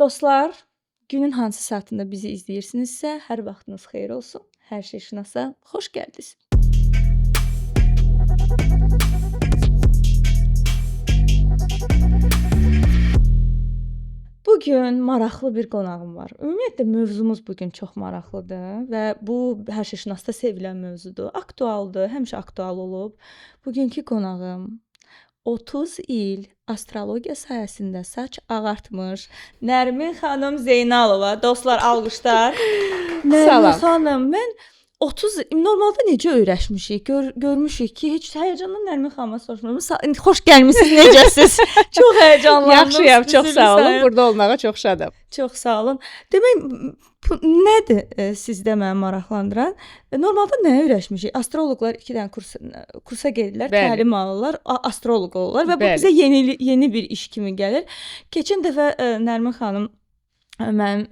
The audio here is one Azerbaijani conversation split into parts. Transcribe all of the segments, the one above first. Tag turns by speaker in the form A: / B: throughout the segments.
A: Dostlar, günün hansı saatında bizi izləyirsinizsə, hər vaxtınız xeyir olsun. Hər şey şınasa xoş gəldiniz. Bugün maraqlı bir qonağım var. Ümumiyyətlə mövzumuz bugün çox maraqlıdır və bu hər şey şınasda sevilən mövzudur. Aktualdır, həmişə aktual olub. Bugünkü qonağım 30 il astrologiya sahəsində saç ağartmış Nərmin xanım Zeynalova. Dostlar, alqışlar. Nərmin xanım, mən 30 normalda necə öyrəşmişik, görmüşük ki, heç həyəcandan Nərmin xanıma soruşmuram. Xoş gəlmisiniz, necəsiz? Çox həyəcanlandım.
B: Yaxşıyam, çox sağ olun. Burada olmağa çox şadam.
A: Çox sağ olun. Demək, nədir sizdə məni maraqlandıran? Normalda nəyə öyrəşmişik? Astroloqlar 2 dənə kursa gedirlər, təlim alırlar, astroloq olurlar və bu bizə yeni bir iş kimi gəlir. Keçən dəfə Nərmin xanım mənim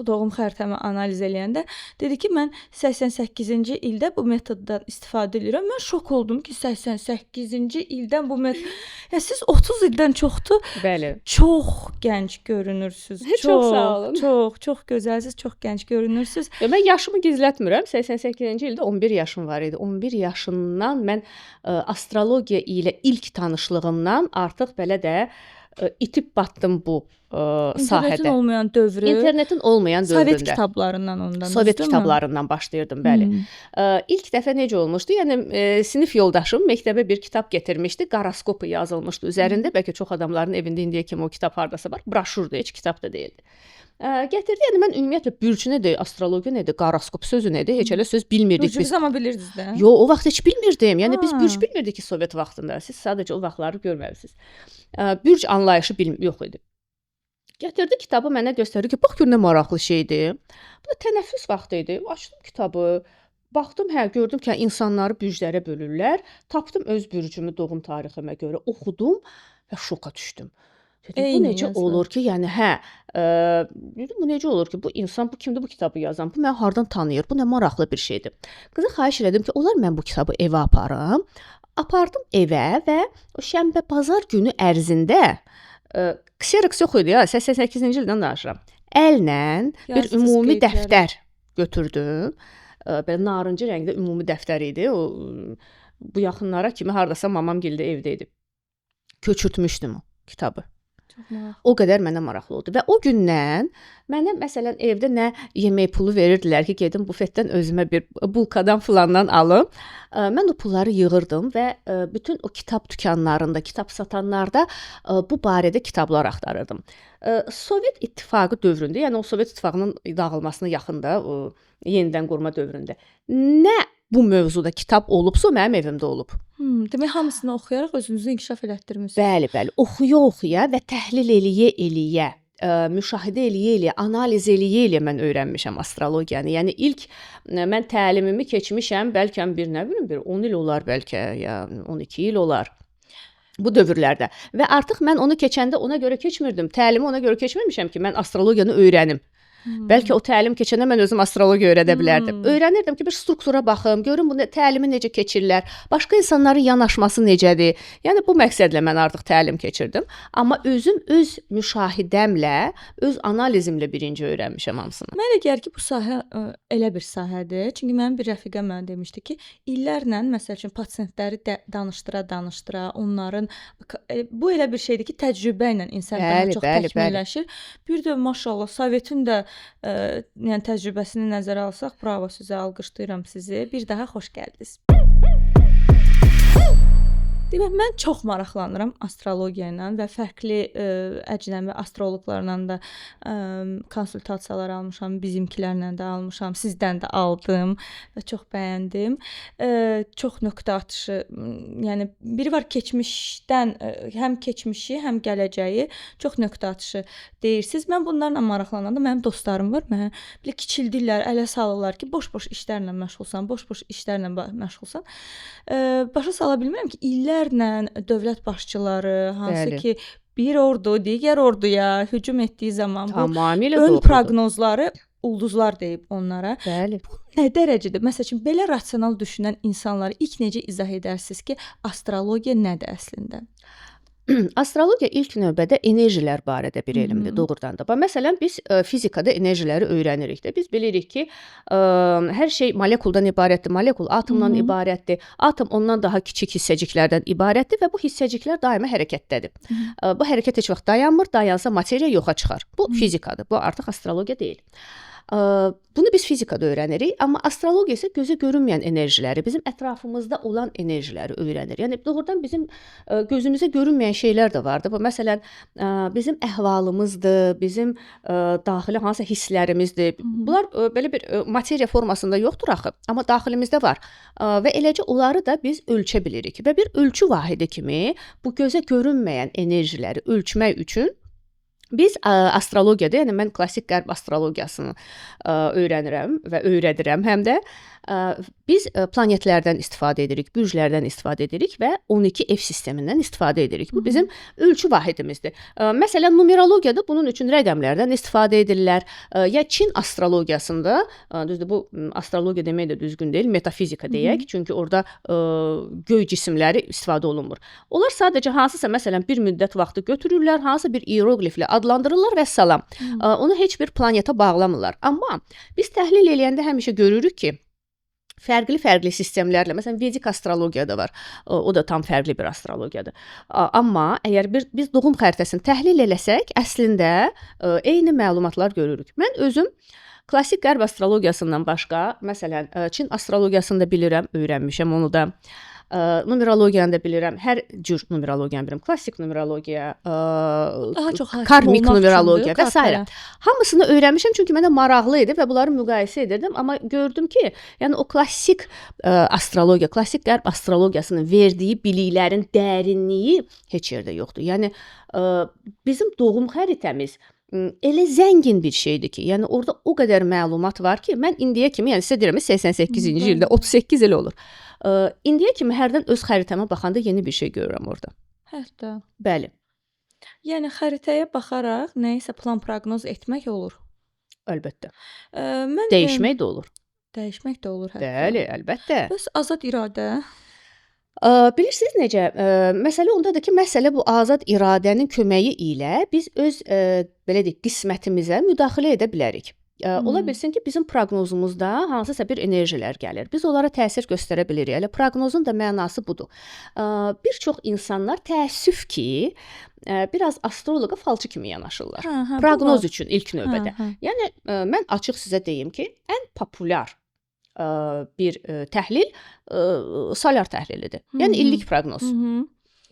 A: doğum xəritəmi analiz eləyəndə dedi ki, mən 88-ci ildə bu metoddan istifadə edirəm. Mən şok oldum ki, 88-ci ildən bu metod. Ya siz 30 ildən çoxdur.
B: Bəli.
A: Çox gənc görünürsüz.
B: Çox sağ olun.
A: Çox gözəlsiniz, çox gənc görünürsüz.
B: Mən yaşımı gizlətmirəm. 88-ci ildə 11 yaşım var idi. 11 yaşından mən astrologiya ilə ilk tanışlığımdan artıq belə də itib batdım bu sahədə.
A: İnternetin olmayan dövrü.
B: İnternetin olmayan dövründə.
A: Sovet kitablarından ondan.
B: Sovet kitablarından başlayırdım, bəli. İlk dəfə necə olmuşdu? Yəni sinif yoldaşım məktəbə bir kitab gətirmişdi. Qoroskopu yazılmışdı üzərində. Bəlkə çox adamların evində indiyə kimi o kitab hardasa var. Broşurdur, heç kitab da deyildi. Gətirdi. Yəni mən ümumiyyətlə bürc nədir, astrologiya nədir, qoroskop sözü nədir, heç elə söz bilmirdik biz.
A: Bürcü amma bilirdiniz də.
B: Yox, o vaxt heç bilmirdim. Yəni biz bürc bilmirdik ki, Sovet vaxtında. Siz sadəcə o vaxtları görməmisiniz. Bürc anlayışı yox idi. Gətirdi kitabı mənə göstərdi ki, bax gör nə maraqlı şeydir. Bu da tənəffüs vaxtı idi. Açdım kitabı. Baxdım, gördüm ki, insanları bürclərə bölürlər. Tapdım öz bürcümü doğum tariximə görə, oxudum və şoka düşdüm. Dedim, bu necə olur ki, yəni dedim, bu necə olur ki, bu insan, bu kimdir bu kitabı yazan, bu məni hardan tanıyır, bu nə maraqlı bir şeydir. Qızı xahiş elədim ki, olar mən bu kitabı evə aparım. Apardım evə və o şənbə bazar günü ərzində Xerox yox idi ya, 88-ci ildən danışıram. Əllə bir ümumi dəftər götürdüm. Belə narıncı rəngdə ümumi dəftər idi. Bu yaxınlara kimi hardasa mamam gildə evdə idi. Köçürtmüşdüm o kitabı. O qədər mənə maraqlı oldu və o gündən mənə məsələn evdə nə yemək pulu verirdilər ki, gedim bufetdən özümə bir bulkadan filandan alım. Mən o pulları yığırdım və bütün o kitab dükanlarında, kitab satanlarda bu barədə kitablar axtarırdım. Sovet İttifaqı dövründə, yəni o Sovet İttifaqının dağılmasına yaxında, yenidən qurma dövründə nə bu mövzuda kitab olubsa, mənim evimdə olub.
A: Demək, hamısını oxuyaraq özünüzü inkişaf elətdirmisiniz.
B: Bəli, oxuya və təhlil eləyə, müşahidə eləyə, analiz eləyə mən öyrənmişəm astrologiyanı. Yəni ilk mən təlimimi keçmişəm, bəlkə bir 10 il olar bəlkə, ya 12 il olar. Bu dövrlərdə. Və artıq mən onu keçəndə ona görə keçmirdim. Təlimi ona görə keçməmişəm ki, mən astrologiyanı öyrənim. Bəlkə o təlim keçəndə mən özüm astrologiya öyrədə bilərdim. Öyrənirdim ki, bir struktura baxım, görüm bu təlimi necə keçirlər, başqa insanların yanaşması necədir. Yəni bu məqsədlə mən artıq təlim keçirdim. Amma özüm öz müşahidəmlə, öz analizimlə birinci öyrənmişəm hamısını.
A: Mənə gəlir ki, bu sahə elə bir sahədir. Çünki mənim bir rəfiqəm mənə demişdi ki, illərlə məsəl üçün pasiyentləri danışdıra, onların bu elə bir şeydir ki, təcrübə ilə insan daha çox təkmilləşir. Bir də maşallah Sovetin də yəni təcrübəsini nəzərə alsaq, bravo sizə, alqışlayıram sizi. Bir daha xoş gəldiniz. Demək, mən çox maraqlanıram astrologiya ilə və fərqli əcnəbi astroloqlarla da konsultasiyalar almışam, bizimkilərlə də almışam, sizdən də aldım və çox bəyəndim. Çox nöqtə atışı, yəni biri var keçmişdən, həm keçmişi, həm gələcəyi çox nöqtə atışı deyirsiniz. Mən bunlarla maraqlananda mənim dostlarım var, mənə belə kiçildirlər, ələ salırlar ki, boş-boş işlərlə məşğulsan, boş-boş işlərlə məşğulsan. Başa sala bilmirəm ki, illərlə dövlət başçıları, hansı ki bir ordu digər orduya hücum etdiyi zaman bu ön proqnozları ulduzlar deyib onlara.
B: Bəli.
A: Bu nə dərəcədə, məsəl üçün belə rasional düşünən insanları ilk necə izah edərsiniz ki, astrologiya nədir əslində?
B: Astrologiya ilk növbədə enerjilər barədə bir elmdir, doğrudan da. Məsələn, biz fizikada enerjiləri öyrənirik də. Biz bilirik ki, hər şey molekuldan ibarətdir. Molekul atomdan ibarətdir. Atom ondan daha kiçik hissəciklərdən ibarətdir və bu hissəciklər daima hərəkətdədir. Bu hərəkət heç vaxt dayanmır. Dayansa materiya yoxa çıxar. Bu fizikadır. Bu artıq astrologiya deyil. Bunu biz fizikada öyrənirik, amma astrologiya isə gözə görünməyən enerjiləri, bizim ətrafımızda olan enerjiləri öyrənir. Yəni doğrudan bizim gözümüzə görünməyən şeylər də vardır. Bu məsələn bizim əhvalımızdır, bizim daxili hansısa hisslərimizdir. Bunlar belə bir materiya formasında yoxdur axı, amma daxilimizdə var. Və eləcə onları da biz ölçə bilirik. Və bir ölçü vahidi kimi bu gözə görünməyən enerjiləri ölçmək üçün biz astrologiyada, yəni mən klassik qərb astrologiyasını öyrənirəm və öyrədirəm həm də. Biz planetlərdən istifadə edirik, bürclərdən istifadə edirik və 12 ev sistemindən istifadə edirik. Bu bizim ölçü vahidimizdir. Məsələn, numerologiyada bunun üçün rəqəmlərdən istifadə edirlər. Ya Çin astrologiyasında, düzdür, bu astrologiya demək də düzgün deyil, metafizika deyək, çünki orada göy cisimləri istifadə olunmur. Onlar sadəcə hansısa məsələn bir müddət vaxtı götürürlər, hansısa bir ieroqliflə adlandırırlar və salam. Onu heç bir planeta bağlamırlar. Amma biz təhlil eləyəndə həmişə görürük ki, fərqli sistemlərlə, məsələn, Vedik astrologiya da var. O da tam fərqli bir astrologiyadır. Amma əgər biz doğum xəritəsini təhlil eləsək, əslində eyni məlumatlar görürük. Mən özüm klassik qərb astrologiyasından başqa, məsələn, Çin astrologiyasını da bilirəm, öyrənmişəm onu da. Numerologiyanı da bilirəm. Hər cür numerologiyanı bilirəm. Klassik numerologiya,
A: daha çox
B: karmik numerologiya və s. Hamısını öyrənmişəm çünki mənə maraqlı idi və bunları müqayisə edirdim. Amma gördüm ki, yəni o klassik astrologiya, klassik qərb astrologiyasının verdiyi biliklərin dərinliyi heç yerdə yoxdur. Yəni bizim doğum xəritəmiz elə zəngin bir şeydir ki, yəni orada o qədər məlumat var ki, mən indiyə kimi, yəni sizə deyirəm 88-ci ildə 38 il olur. İndiyə kimi hərdən öz xəritəmə baxanda yeni bir şey görürəm orada.
A: Hətta.
B: Bəli.
A: Yəni xəritəyə baxaraq nəyisə plan proqnoz etmək olur.
B: Əlbəttə.
A: Mən
B: Dəyişmək də olur.
A: Dəyişmək də olur hətta.
B: Bəli, əlbəttə.
A: Bəs azad iradə?
B: Bilirsiniz necə? Məsələ ondadır ki, məsələ bu azad iradənin köməyi ilə biz öz belə deyək, qismətimizə müdaxilə edə bilərik. Ola bilsin ki, bizim proqnozumuzda hansısa bir enerjilər gəlir. Biz onlara təsir göstərə bilirik. Elə proqnozun da mənası budur. Bir çox insanlar təəssüf ki, biraz astroloqa falçı kimi yanaşırlar. Proqnoz üçün ilk növbədə. Yəni mən açıq sizə deyim ki, ən populyar bir təhlil solar təhlilidir. Yəni illik proqnoz.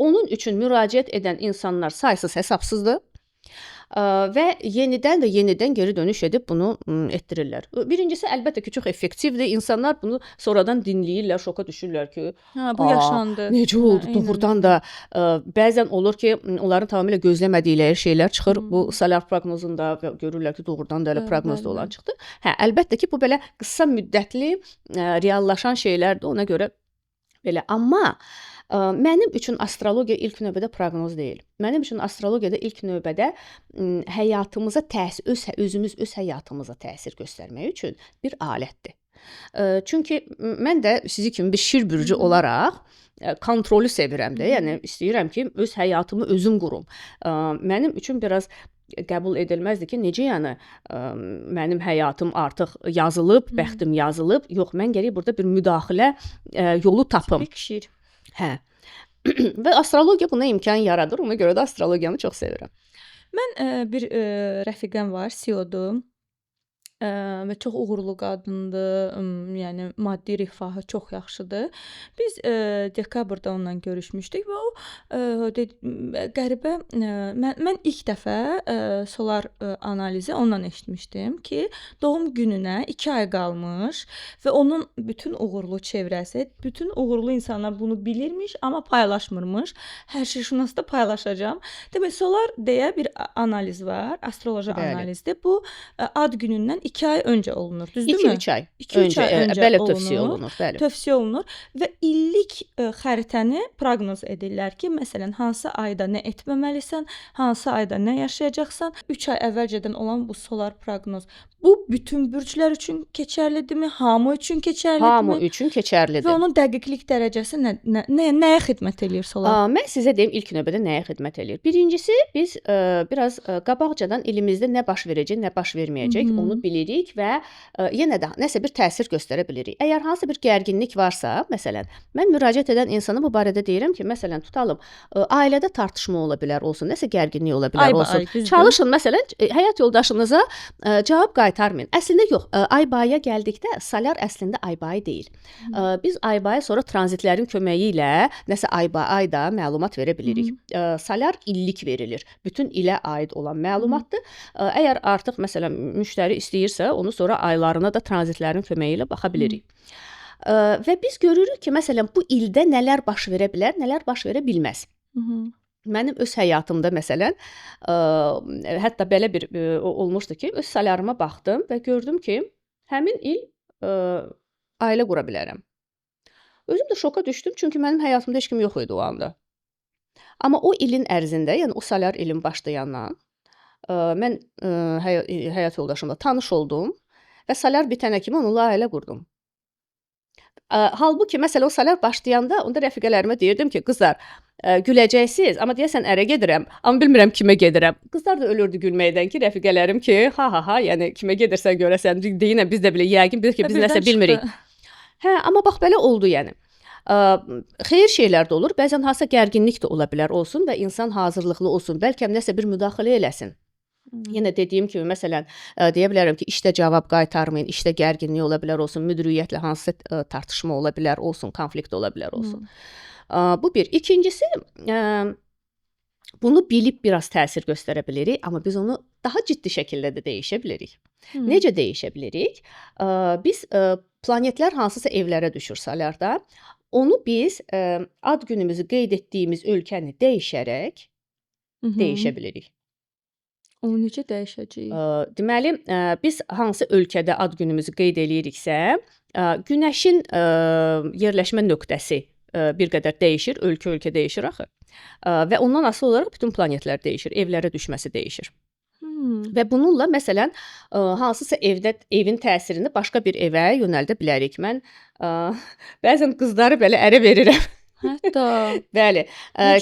B: Onun üçün müraciət edən insanlar saysız hesabsızdır. Və yenidən geri dönüş edib bunu etdirirlər. Birincisi əlbəttə ki, çox effektivdir. İnsanlar bunu sonradan dinləyirlər, şoka düşürlər ki,
A: bu yaşandı.
B: Necə oldu? Doğrudan da bəzən olur ki, onların tamamilə gözləmədikləri şeylər çıxır. Bu solar proqnozunda görürlər ki, doğrudan da elə proqnozda olan çıxdı. Əlbəttə ki, bu belə qısa müddətli reallaşan şeylərdir. Ona görə belə. Amma mənim üçün astrologiya ilk növbədə proqnoz deyil. Mənim üçün astrologiyada ilk növbədə həyatımıza özümüz öz həyatımıza təsir göstərmək üçün bir alətdir. Çünki mən də sizi kimi bir şir bürcü olaraq kontrolü sevirəm də. Yəni istəyirəm ki, öz həyatımı özüm qurum. Mənim üçün biraz qəbul edilməzdi ki, necə yəni mənim həyatım artıq yazılıb, bəxtim yazılıb. Yox, mən gərək burada bir müdaxilə yolu tapım.
A: Tipik şir.
B: Hə. Və astrologiya buna imkan yaradır. Ona görə də astrologiyanı çox sevirəm.
A: Mən bir rəfiqəm var, CEO-dur. Və çox uğurlu qadındır. Yəni maddi rifahı çox yaxşıdır. Biz dekabrda onunla görüşmüşdük və o qəribə mən ilk dəfə solar analizi ondan eşitmişdim ki, doğum gününə 2 ay qalmış və onun bütün uğurlu çevrəsi, bütün uğurlu insanlar bunu bilirmiş, amma paylaşmırmış. Hər şirşünasda paylaşacağam. Demək, solar deyə bir analiz var, astroloji analizdir. Bu ad günündən 2 ay öncə olunur, düzdürmü?
B: 2-3 ay
A: 2-3
B: öncə
A: ay öncə
B: belə
A: olunur.
B: tövsiyə olunur, bəli.
A: Tövsiyə olunur və illik xəritəni proqnoz edirlər ki, məsələn, hansı ayda nə etməməlisən, hansı ayda nə yaşayacaqsan. 3 ay əvvəlcədən olan bu solar proqnoz bu bütün bürclər üçün keçərlidirmi? Hamı üçün keçərlidirmi?
B: Hamı üçün keçərlidir.
A: Və onun dəqiqlik dərəcəsi nəyə xidmət eləyir solar?
B: Mən sizə deyim ilk növbədə nəyə xidmət eləyir. Birincisi biz biraz qabaqcadan ilimizdə nə baş verəcək, nə baş verməyəcək, onu bilirik və yenə də nəsə bir təsir göstərə bilirik. Əgər hansı bir gərginlik varsa, məsələn, mən müraciət edən insana bu barədə deyirəm ki, məsələn, tutalım, ailədə tartışma ola bilər olsun, nəsə gərginlik ola bilər olsun. Çalışın məsələn, həyat yoldaşınıza cavab qaytarmayın. Əslində yox, Aybay'a gəldikdə solar əslində Aybay'ı deyil. Biz Aybay'a sonra tranzitlərin köməyi ilə nəsə ayda məlumat verə bilirik. Solar illik verilir. Bütün ilə aid olan məlumatdır. Əgər artıq məsələn müştəri istəyirsə, onu sonra aylarına da tranzitlərin köməyi ilə baxa bilirik. Və biz görürük ki, məsələn, bu ildə nələr baş verə bilər, nələr baş verə bilməz. Mənim öz həyatımda məsələn, hətta belə bir olmuşdu ki, öz solarıma baxdım və gördüm ki, həmin il ailə qura bilərəm. Özüm də şoka düşdüm, çünki mənim həyatımda heç kim yox idi o anda. Amma o ilin ərzində, yəni o solar ilin başlayandan mən həyat yoldaşımla tanış oldum və solar bitənə kimi onunla ailə qurdum. Halbuki məsələ o solar başlayanda onda rəfiqələrimə deyirdim ki, qızlar, güləcəksiniz, amma deyəsən ərə gedirəm, amma bilmirəm kimə gedirəm. Qızlar da ölürdü gülməkdən ki, rəfiqələrim ki, ha, yəni kimə gedirsən görəsən, deyinə biz də bilə, yəqin biz nəsə bilmirik. Hə, amma bax belə oldu yəni. Xeyir şeylər də olur, bəzən hansısa gərginlik də ola bilər olsun və insan hazırlıqlı olsun, bəlkə nəsə bir müdaxilə eləsin. Yenə dediyim kimi, məsələn, deyə bilərəm ki, işdə cavab qaytarmayın, işdə gərginlik ola bilər olsun, müdiriyyətlə hansısa tartışma ola bilər olsun, konflikt ola bilər olsun. Bu bir. İkincisi, bunu bilib biraz təsir göstərə bilirik, amma biz onu daha ciddi şəkildə də dəyişə bilirik. Necə dəyişə bilirik? Biz planetlər hansısa evlərə düşür solarda, onu biz ad günümüzü qeyd etdiyimiz ölkəni dəyişərək dəyişə bilirik.
A: Onu necə dəyişəcəyik?
B: Deməli, biz hansı ölkədə ad günümüzü qeyd eləyiriksə, günəşin yerləşmə nöqtəsi bir qədər dəyişir, ölkə dəyişir axı. Və ondan asılı olaraq bütün planetlər dəyişir, evlərə düşməsi dəyişir. Və bununla məsələn, hansısa evin təsirini başqa bir evə yönəldə bilərik. Mən bəzən qızları belə ərə verirəm.
A: Hətta.
B: Bəli.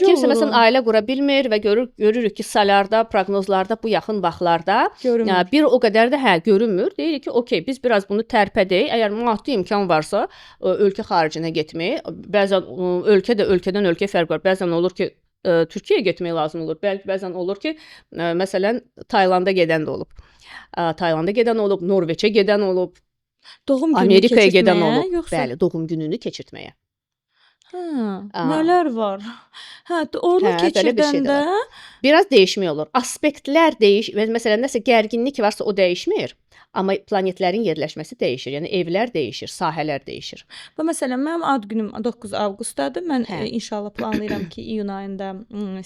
B: Kimsə məsələn ailə qura bilmir və görürük ki, solarda, proqnozlarda bu yaxın vaxtlarda bir o qədər də görünmür. Deyirik ki, okey, biz biraz bunu tərpədək. Əgər maddi imkan varsa, ölkə xaricinə getmək, bəzən ölkədən ölkəyə fərq var. Bəzən olur ki, Türkiyəyə getmək lazım olur. Bəzən olur ki, məsələn, Taylanda gedən də olub. Taylanda gedən olub, Norveçə gedən olub, Amerikaya gedən olub. Bəli, doğum gününü keçirtməyə.
A: Nələr var? Onu keçirdəndə
B: biraz dəyişmək olur. Aspektlər məsələn, nəsə gərginlik varsa o dəyişmir, amma planetlərin yerləşməsi dəyişir. Yəni evlər dəyişir, sahələr dəyişir.
A: Və məsələn, mənim ad günüm 9 avqustdadır. Mən inşallah planlayıram ki, iyun ayında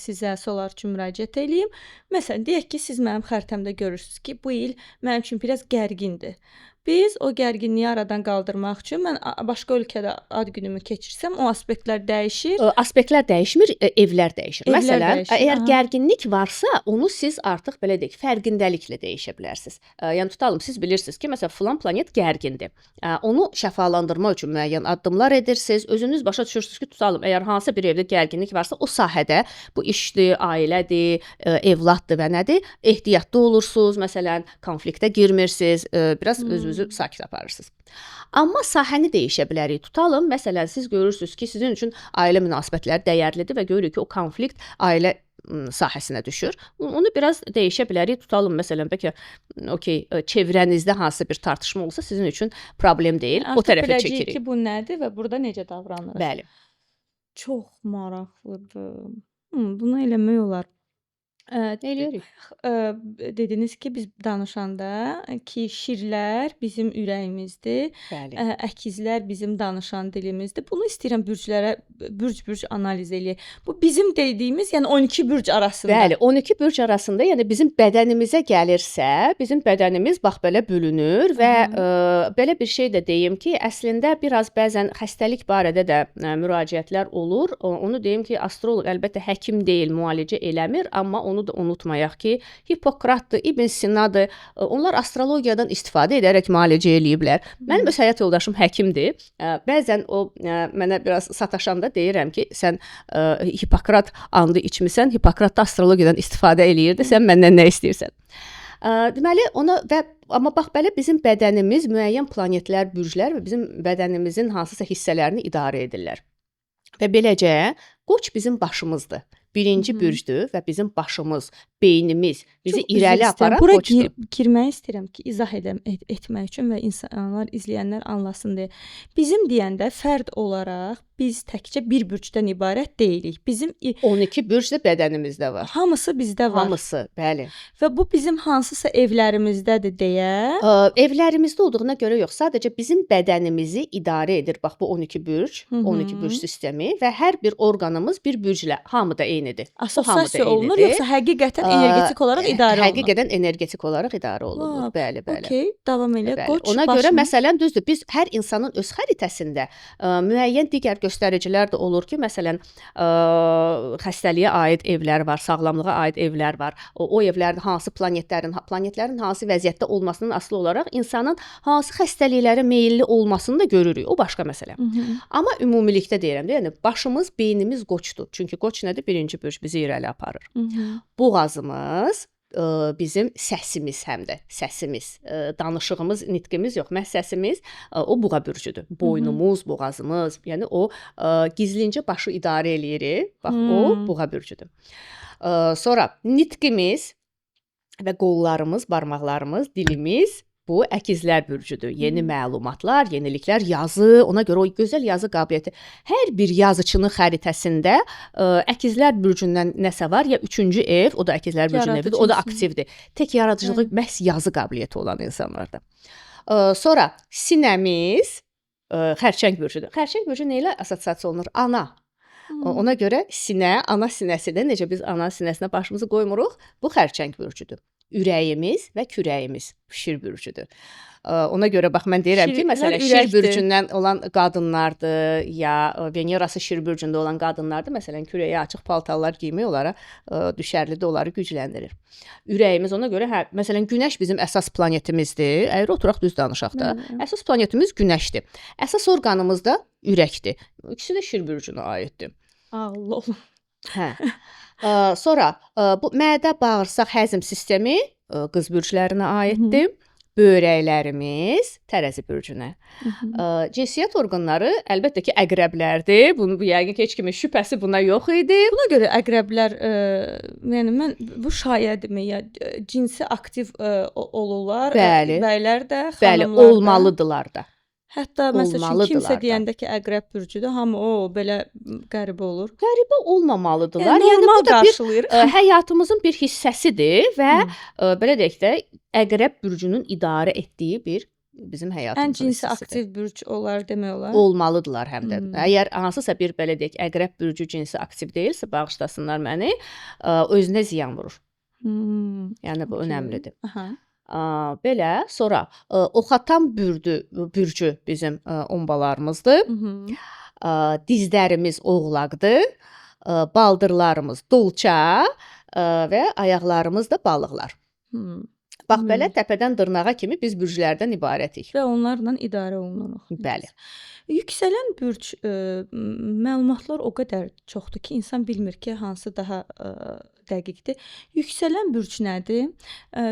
A: sizə solar üçün müraciət eləyim. Məsələn, deyək ki, siz mənim xəritəmdə görürsünüz ki, bu il mənim üçün biraz gərgindir. Biz o gərginliyi aradan qaldırmaq üçün mən başqa ölkədə ad günümü keçirsəm, o aspektlər dəyişir.
B: Aspektlər dəyişmir, evlər dəyişir. Məsələn, əgər gərginlik varsa, onu siz artıq belə deyək, fərqindəliklə dəyişə bilərsiniz. Yəni tutalım, siz bilirsiniz ki, məsələn, filan planet gərgindir. Onu şəfalandırmaq üçün müəyyən addımlar edirsiniz. Özünüz başa düşürsünüz ki, tutalım, əgər hansısa bir evdə gərginlik varsa, o sahədə bu işdir, ailədir, evladdır və nədir? Ehtiyatlı olursunuz, məsələn, konfliktə girmirsiniz, biraz özünüzü sakit aparırsınız. Amma sahəni dəyişə bilərik. Tutalım, məsələn, siz görürsünüz ki, sizin üçün ailə münasibətləri dəyərlidir və görürük ki, o konflikt ailə sahəsinə düşür. Onu biraz dəyişə bilərik. Tutalım, məsələn, bəlkə çevrənizdə hansısa bir tartışma olsa, sizin üçün problem deyil. O tərəfə çəkirik.
A: Biləcəyik ki, bu nədir və burada necə davranırıq.
B: Bəli.
A: Çox maraqlıdır. Bunu eləmək olar. Ə,
B: Eləyirik.
A: dediniz ki, biz danışanda ki, şirlər bizim ürəyimizdir,
B: Bəli.
A: əkizlər bizim danışan dilimizdir. Bunu istəyirəm bürclərə bürc-bürc analiz eləyək. Bu bizim dediyimiz, yəni 12 bürc arasında.
B: Bəli, 12 bürc arasında, yəni bizim bədənimizə gəlirsə, bizim bədənimiz bax belə bölünür və belə bir şey də deyim ki, əslində biraz bəzən xəstəlik barədə də müraciətlər olur. Onu deyim ki, astroloq əlbəttə həkim deyil, müalicə eləmir, amma onu da unutmayaq ki, Hipokratdır, İbn Sinadır. Onlar astrologiyadan istifadə edərək müalicə eləyiblər. Mənim öz həyat yoldaşım həkimdir. Bəzən o mənə biraz sataşanda deyirəm ki, sən Hipokrat andı içmisən, Hipokrat da astrologiyadan istifadə eləyirdi, sən məndən nə istəyirsən? Deməli, amma bax belə bizim bədənimiz müəyyən planetlər, bürclər və bizim bədənimizin hansısa hissələrini idarə edirlər. Və beləcə Qoç bizim başımızdır. Birinci bürcdür və bizim başımız, beynimiz bizi irəli aparan
A: Bura
B: Qoçdur.
A: girmək istəyirəm ki, izah etmək üçün və insanlar, izləyənlər anlasın deyə. Bizim deyəndə fərd olaraq biz təkcə bir bürcdən ibarət deyilik. Bizim
B: 12 bürc də bədənimizdə var.
A: hamısı bizdə var.
B: Hamısı, bəli.
A: Və bu bizim hansısa evlərimizdədir deyə.
B: Evlərimizdə olduğuna görə yox, sadəcə bizim bədənimizi idarə edir. Bax bu 12 bürc, 12 bürc sistemi və hər bir orqanımız bir bürclə, hamı da eynidir.
A: Assosiasiya olunur, yoxsa həqiqətən energetik olaraq idarə olunur?
B: Həqiqətən energetik olaraq idarə olunur. Bəli, bəli.
A: Okay, davam elə.
B: Bəli.
A: Qoç
B: Ona görə məsələn düzdür, biz hər insanın öz xəritəsində müəyyən digər göstəricilər də olur ki, məsələn xəstəliyə aid evlər var, sağlamlığa aid evlər var. O evlərin hansı planetlərin hansı vəziyyətdə olmasından asılı olaraq insanın hansı xəstəliklərə meylli olmasını da görürük. O başqa məsələ. Amma ümumilikdə deyirəm də, yəni başımız, beynimiz Qoçdur. Çünki Qoç nədir? Birinci bürc bizi irəli aparır. Boğazımız bizim səsimiz həm də səsimiz, danışığımız, nitqimiz yox, məhz səsimiz o buğa bürcüdür. Boynumuz, boğazımız, yəni o gizlincə başı idarə eləyir. Bax o buğa bürcüdür. Sonra nitqimiz və qollarımız, barmaqlarımız, dilimiz bu əkizlər bürcüdür. Yeni məlumatlar, yeniliklər, yazı, ona görə o gözəl yazı qabiliyyəti. Hər bir yazıçının xəritəsində əkizlər bürcündən nəsə var, ya 3-cü ev, o da əkizlər bürcünün evidir, o da aktivdir. Tək yaradıcılığı məhz yazı qabiliyyəti olan insanlarda. Sonra sinəmiz xərçəng bürcüdür. Xərçəng bürcü nə ilə assosiasiya olunur? Ana. Ona görə sinə, ana sinəsidir. Necə biz ana sinəsinə başımızı qoymuruq? Bu xərçəng bürcüdür. Ürəyimiz və kürəyimiz şir bürcüdür. Ona görə bax mən deyirəm ki, məsələn şir bürcündən olan qadınlardır ya Venerası şir bürcündə olan qadınlardır. Məsələn kürəyə açıq paltarlar geymək onlara düşərlidə onları gücləndirir. Ürəyimiz ona görə məsələn Günəş bizim əsas planetimizdir. Əgər oturaq düz danışaq da, əsas planetimiz Günəşdir. Əsas orqanımız da ürəkdir. İkisi də şir bürcünə aiddir.
A: Allah.
B: Hə. Sonra bu mədə, bağırsaq, həzm sistemi qız bürclərinə aiddir. Böyrəklərimiz tərəzi bürcünə. Cinsiyyət orqanları əlbəttə ki, əqrəblərdir. Bunu yəqin ki, heç kimin şübhəsi buna yox idi.
A: Buna görə əqrəblər, yəni mən bu şayədimi ya cinsi aktiv olurlar, bəylər də, xanımlar da.
B: Bəli, olmalıdılar da.
A: Hətta məsələn kimsə deyəndə ki, əqrəb bürcüdür, hamı o belə qəribə olur.
B: Qəribə olmamalıdılar.
A: Yəni bu da bir
B: həyatımızın bir hissəsidir və belə deyək də əqrəb bürcünün idarə etdiyi bir bizim həyatımızın
A: ən cinsi aktiv bürc olar demək olar.
B: Olmalıdılar həm də. Əgər hansısa bir belə deyək əqrəb bürcü cinsi aktiv deyilsə, bağışlasınlar məni, özünə ziyan vurur. Yəni bu önəmlidir. Belə, sonra oxatan bürcü bizim ombalarımızdır. Dizlərimiz oğlaqdır. Baldırlarımız dolça və ayaqlarımız da balıqlar. Bax belə təpədən dırnağa kimi biz bürclərdən ibarətik.
A: Və onlarla idarə olunuruq.
B: Bəli.
A: Yüksələn bürc məlumatlar o qədər çoxdur ki, insan bilmir ki, hansı daha dəqiqdir. Yüksələn bürc nədir?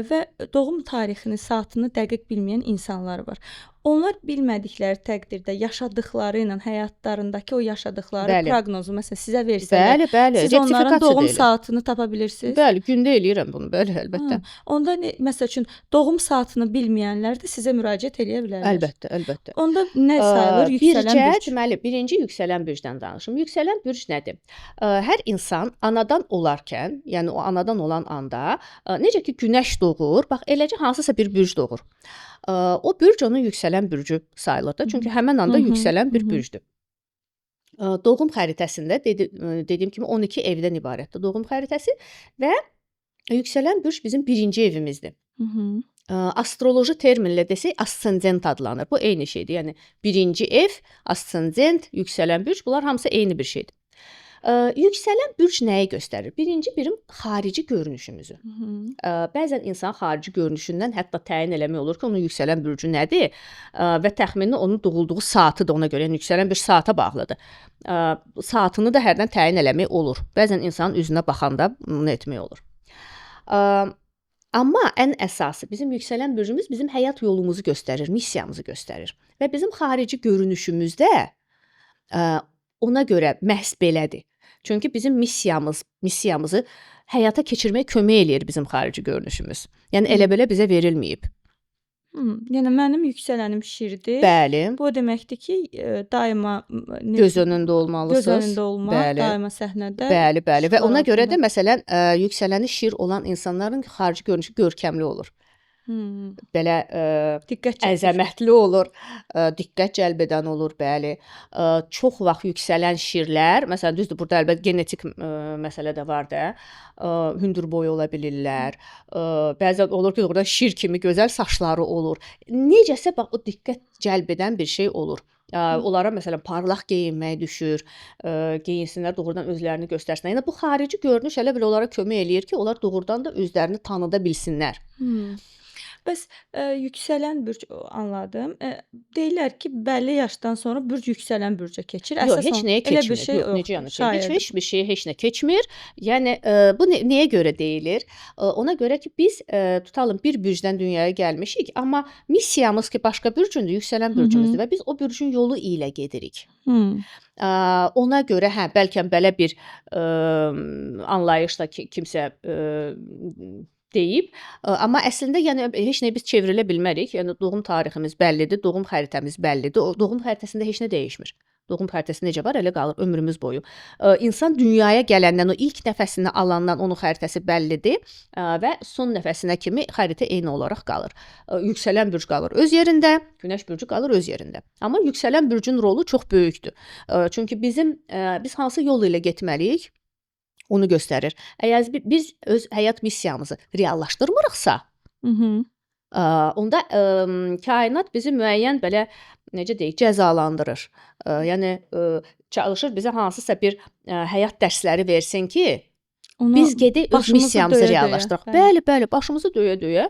A: Və doğum tarixini, saatını dəqiq bilməyən insanlar var. Onlar bilmədikləri təqdirdə yaşadıkları ilə həyatlarındakı o yaşadıkları
B: Bəli.
A: proqnozu məsələn sizə versələr,
B: Bəli, bəli.
A: siz onların
B: Rektifikasiya
A: doğum
B: deyilir.
A: saatını tapa bilirsiniz?
B: Bəli, gündə eləyirəm bunu. Bəli, əlbəttə.
A: Onda məsəl üçün doğum saatını bilməyənlər də sizə müraciət eləyə bilərlər.
B: Əlbəttə, əlbəttə.
A: Onda nə sayılır yüksələn
B: Bircə,
A: bürc?
B: deməli, birinci yüksələn bürcdən danışım. Yüksələn bürc nədir? Hər insan anadan olarkən, yəni o anadan olan anda, necə ki günəş doğur, bax eləcə hansısa bir bürc doğur. O bürc onun yüksələn bürcü sayılır da, çünki həmin anda yüksələn bir bürcdür. Doğum xəritəsində dediyim kimi 12 evdən ibarətdir doğum xəritəsi və yüksələn bürc bizim birinci evimizdir. Astroloji terminlə desək ascendent adlanır. Bu eyni şeydir. Yəni birinci ev, ascendent, yüksələn bürc, bunlar hamısı eyni bir şeydir. Yüksələn bürc nəyi göstərir? Birinci birim xarici görünüşümüzü. Bəzən insan xarici görünüşündən hətta təyin eləmək olur ki, onun yüksələn bürcü nədir və təxmini onun doğulduğu saatı da ona görə, yəni yüksələn bürc saata bağlıdır. Saatını da hərdən təyin eləmək olur. Bəzən insanın üzünə baxanda bunu etmək olur. Amma ən əsası bizim yüksələn bürcümüz bizim həyat yolumuzu göstərir, missiyamızı göstərir və bizim xarici görünüşümüzdə ona görə məhz belədir. Çünki bizim missiyamızı həyata keçirməyə kömək eləyir bizim xarici görünüşümüz. Yəni elə belə bizə verilməyib.
A: Yəni mənim yüksələnim şirdir.
B: Bəli.
A: Bu o deməkdir ki, daima
B: Göz önündə olmalısınız.
A: Göz önündə olmaq,
B: Bəli.
A: daima səhnədə.
B: Bəli, bəli. Və ona görə də
A: altında.
B: məsələn yüksələni şir olan insanların xarici görünüşü görkəmli olur. Belə
A: Diqqət çəkir.
B: əzəmətli olur, diqqət cəlb edən olur, bəli. Çox vaxt yüksələn şirlər, məsələn düzdür, burada əlbəttə genetik məsələ də var da. Hündürboy ola bilirlər. Bəzən olur ki, orada şir kimi gözəl saçları olur. Necəsə bax o diqqət cəlb edən bir şey olur. Onlara məsələn parlaq geyinmək düşür, geyinsinlər, doğrudan özlərini göstərsinlər. Yəni bu xarici görünüş elə bil onlara kömək eləyir ki, onlar doğrudan da özlərini tanıda bilsinlər.
A: Bəs yüksələn bürc anladım. Deyirlər ki, bəlli yaşdan sonra bürc yüksələn bürcə keçir.
B: Yox,
A: Əsasən
B: heç nəyə
A: elə bir
B: keçmir.
A: şey
B: Yox, necə yəni? Heç bir şey heç nə keçmir. Yəni bu nəyə görə deyilir? Ona görə ki, biz tutalım bir bürcdən dünyaya gəlmişik, amma missiyamız ki, başqa bürcündür, yüksələn bürcümüzdür və biz o bürcün yolu ilə gedirik. Ona görə bəlkə belə bir anlayışla kimsə deyib, amma əslində yəni heç nəyə biz çevrilə bilmərik. Yəni doğum tariximiz bəllidir, doğum xəritəmiz bəllidir. O doğum xəritəsində heç nə dəyişmir. Doğum xəritəsi necə var, elə qalır ömrümüz boyu. İnsan dünyaya gələndən, o ilk nəfəsini alandan onun xəritəsi bəllidir və son nəfəsinə kimi xəritə eyni olaraq qalır. Yüksələn bürc qalır öz yerində, günəş bürcü qalır öz yerində. Amma yüksələn bürcün rolu çox böyükdür. Çünki biz hansı yol ilə getməliyik? Onu göstərir. Əgər biz öz həyat missiyamızı reallaşdırmırıqsa, onda kainat bizi müəyyən belə necə deyək, cəzalandırır. Yəni çalışır bizə hansısa bir həyat dərsləri versin ki, biz gedib öz missiyamızı reallaşdıraq. Bəli, başımızı döyə-döyə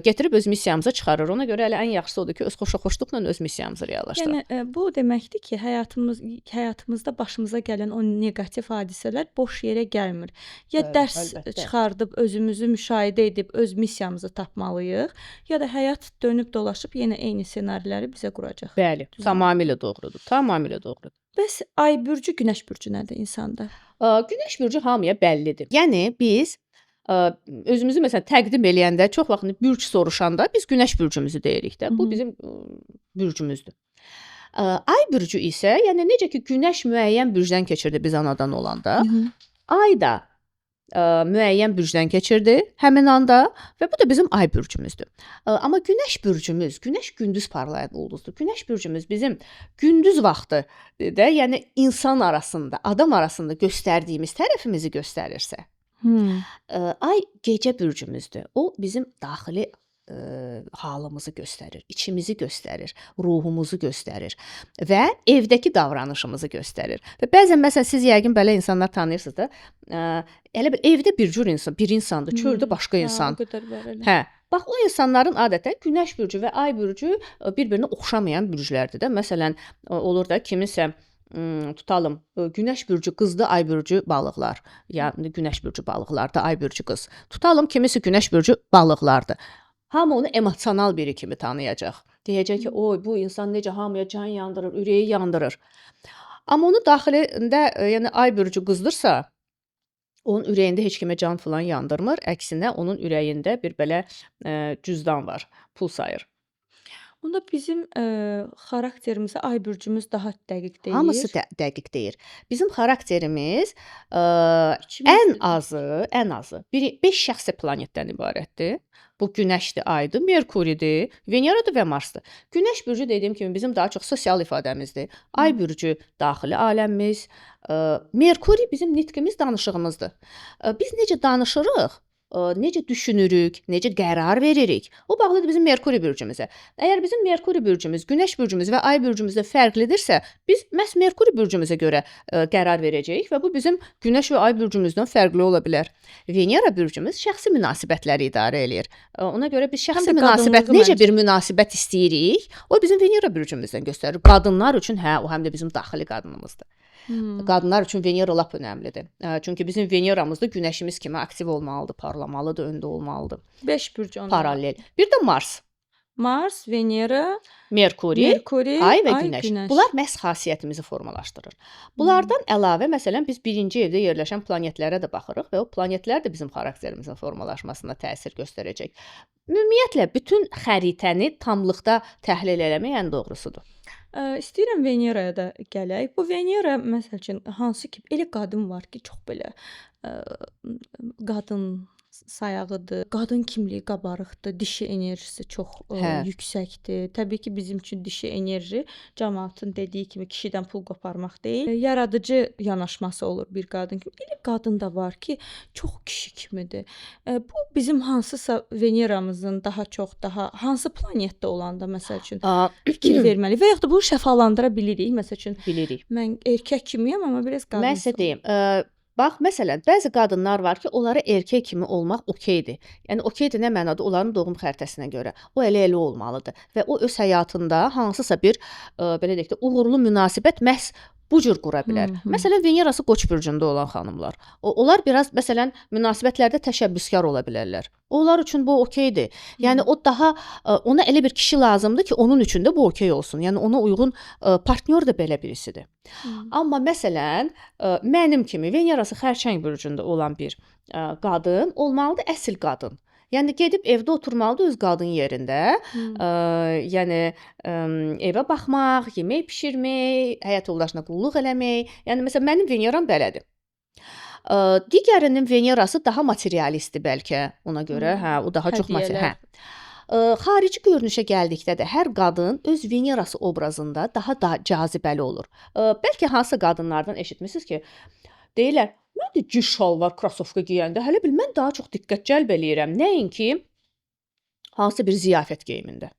B: gətirib öz missiyamıza çıxarır. Ona görə elə ən yaxşısı odur ki, öz xoşluqla öz missiyamızı reallaşdıraq.
A: Yəni bu deməkdir ki, həyatımızda başımıza gələn o neqativ hadisələr boş yerə gəlmir. Ya dərs çıxardıb özümüzü müşahidə edib öz missiyamızı tapmalıyıq, ya da həyat dönüb dolaşıb yenə eyni ssenariləri bizə quracaq.
B: Bəli, tamamilə doğrudur. Tamamilə doğrudur.
A: Bəs ay bürcü, günəş bürcü nədir insanda?
B: Günəş bürcü hamıya bəllidir. Yəni biz özümüzü məsələn təqdim eləyəndə, çox vaxt bürc soruşanda biz günəş bürcümüzü deyirik də. Bu bizim bürcümüzdür. Ay bürcü isə, yəni necə ki günəş müəyyən bürcdən keçirdi biz anadan olanda, ay da müəyyən bürcdən keçirdi həmin anda və bu da bizim ay bürcümüzdür. Amma günəş bürcümüz, günəş gündüz parlayan ulduzdur. Günəş bürcümüz bizim gündüz vaxtı da, yəni insan arasında, adam arasında göstərdiyimiz tərəfimizi göstərirsə, ay gecə bürcümüzdür. O bizim daxili halımızı göstərir, içimizi göstərir, ruhumuzu göstərir və evdəki davranışımızı göstərir. Və bəzən məsələn siz yəqin belə insanlar tanıyırsınız da, elə bir evdə bir cür insan, bir insandır, çöldə başqa insan. Bax o insanların adətən günəş bürcü və ay bürcü bir-birinə oxşamayan bürclərdir də. Məsələn olur da kiminsə tutalım günəş bürcü qızdır, ay bürcü balıqlar. Yəni günəş bürcü balıqlardır, ay bürcü qız. Tutalım kimisi günəş bürcü balıqlardır. Hamı onu emosional biri kimi tanıyacaq. Deyəcək ki, oy bu insan necə hamıya can yandırır, ürəyi yandırır. Amma onun daxilində, yəni ay bürcü qızdırsa, onun ürəyində heç kimə can filan yandırmır. Əksinə onun ürəyində bir belə cüzdan var, pul sayır.
A: Onda bizim xarakterimizə ay bürcümüz daha dəqiq
B: Hamısı
A: deyir.
B: dəqiq deyir. Bizim xarakterimiz
A: İçimizdə
B: ən azı 5 şəxsi planetdən ibarətdir. Bu Günəşdir, Aydır, Merkuridir, Veneradır və Marsdır. Günəş bürcü dediyim kimi bizim daha çox sosial ifadəmizdir. Ay bürcü daxili aləmimiz, Merkuri bizim nitqimiz, danışığımızdır. Biz necə danışırıq, necə düşünürük, necə qərar veririk, o bağlıdır bizim Merkuri bürcümüzə. Əgər bizim Merkuri bürcümüz, Günəş bürcümüz və Ay bürcümüzdə fərqlidirsə, biz məhz Merkuri bürcümüzə görə qərar verəcəyik və bu bizim Günəş və Ay bürcümüzdən fərqli ola bilər. Venera bürcümüz şəxsi münasibətləri idarə eləyir. Ona görə biz şəxsi
A: də
B: münasibət,
A: qadınlığı
B: necə
A: məncə.
B: bir münasibət istəyirik, o bizim Venera bürcümüzdən göstərir. Qadınlar üçün o həm də bizim daxili qadınımızdır. Qadınlar üçün Venera lap önəmlidir. Çünki bizim Veneramız da Günəşimiz kimi aktiv olmalıdır, parlamalıdır, öndə olmalıdır.
A: 5 bürc onda.
B: Paralel. Bir də Mars,
A: Mars, Venera,
B: Merkuri,
A: Merkuri,
B: Ay və Günəş. Bunlar məhz xasiyyətimizi formalaşdırır. Bunlardan əlavə məsələn biz birinci evdə yerləşən planetlərə də baxırıq və o planetlər də bizim xarakterimizin formalaşmasına təsir göstərəcək. Ümumiyyətlə bütün xəritəni tamlıqda təhlil eləmək ən doğrusudur.
A: İstəyirəm Veneraya da gələk. Bu Venera məsəl üçün hansı ki elə qadın var ki, çox belə ə, qadın sayağıdır. Qadın kimliyi qabarıqdır, dişi enerjisi çox yüksəkdir. Təbii ki, bizim üçün dişi enerji cəmaətin dediyi kimi kişidən pul qoparmaq deyil, yaradıcı yanaşması olur bir qadın kimi. Elə qadın da var ki, çox kişi kimidir. Bu bizim hansısa Veneramızın daha hansı planetdə olanda məsəl üçün fikir verməli və yaxud da bunu şəfalandıra bilirik. Məsəl üçün
B: Bilirik.
A: mən erkək kimiyəm, amma biraz qadın.
B: Mən sizə deyim, bax məsələn, bəzi qadınlar var ki, onlara erkək kimi olmaq okeydir. Yəni okeydir nə mənada? Onların doğum xəritəsinə görə. O elə olmalıdır və o öz həyatında hansısa bir belə deyək də uğurlu münasibət məhz bu cür qura bilər. Məsələn, Venerası Qoç bürcündə olan xanımlar. Onlar biraz məsələn münasibətlərdə təşəbbüskar ola bilərlər. Onlar üçün bu okeydir. Yəni o daha ona elə bir kişi lazımdır ki, onun üçün də bu okey olsun. Yəni ona uyğun partnyor da belə birisidir. Amma məsələn, mənim kimi Venerası Xərçəng bürcündə olan bir qadın olmalıdır, əsl qadın. Yəni gedib evdə oturmalıdır öz qadın yerində. Yəni evə baxmaq, yemək bişirmək, həyat yoldaşına qulluq eləmək. Yəni məsələn mənim Veneram belədir. Digərinin Venerası daha materialistdir bəlkə ona görə. O daha çox
A: Hədiyyələr.
B: Xarici görünüşə gəldikdə də hər qadın öz Venerası obrazında daha da cazibəli olur. Bəlkə hansısa qadınlardan eşitmisiniz ki, deyirlər, mən də cüş şalvar, krasovka geyəndə hələ bil mən daha çox diqqət cəlb eləyirəm. Nəinki hansısa bir ziyafət geyimində.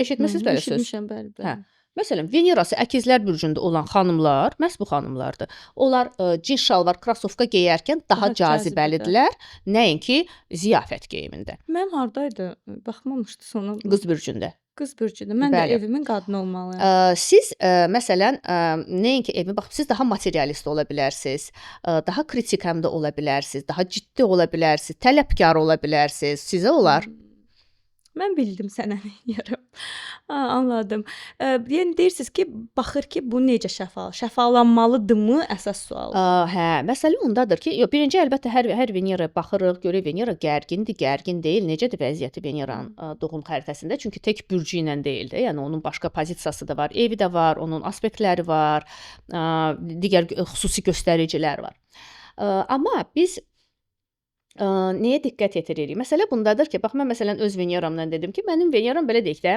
B: Eşitmisiniz belə söz?
A: Eşitmişəm, bəli.
B: Məsələn, Venerası Əkizlər bürcündə olan xanımlar, məhz bu xanımlardır. Onlar cins şalvar, krasovka geyərkən daha
A: Daha
B: cazibəlidirlər, nəinki ziyafət geyimində.
A: Mənim hardaydı? Baxmamışdı sonra.
B: Qız bürcündə.
A: Qız bürcüdür. Mən
B: Bəli.
A: də evimin qadını olmalıyam.
B: Siz məsələn, nəinki evin, bax siz daha materialist ola bilərsiniz, daha kritik həm də ola bilərsiniz, daha ciddi ola bilərsiniz, tələbkar ola bilərsiniz. Sizə olar.
A: Mən bildim sənə nə deyirəm. Anladım. Yəni deyirsiniz ki, baxır ki, bu necə şəfalanmalıdırmı əsas sual.
B: Məsələ ondadır ki, birinci əlbəttə hər Veneraya baxırıq, görək Venera gərgindir, gərgin deyil. Necədir vəziyyəti Veneranın doğum xəritəsində? Çünki tək bürcü ilə deyil də, yəni onun başqa pozisiyası da var, evi də var, onun aspektləri var, digər xüsusi göstəricilər var. Amma biz nəyə diqqət yetiririk? Məsələ bundadır ki, bax mən məsələn öz Veneramdan dedim ki, mənim Veneram belə deyək də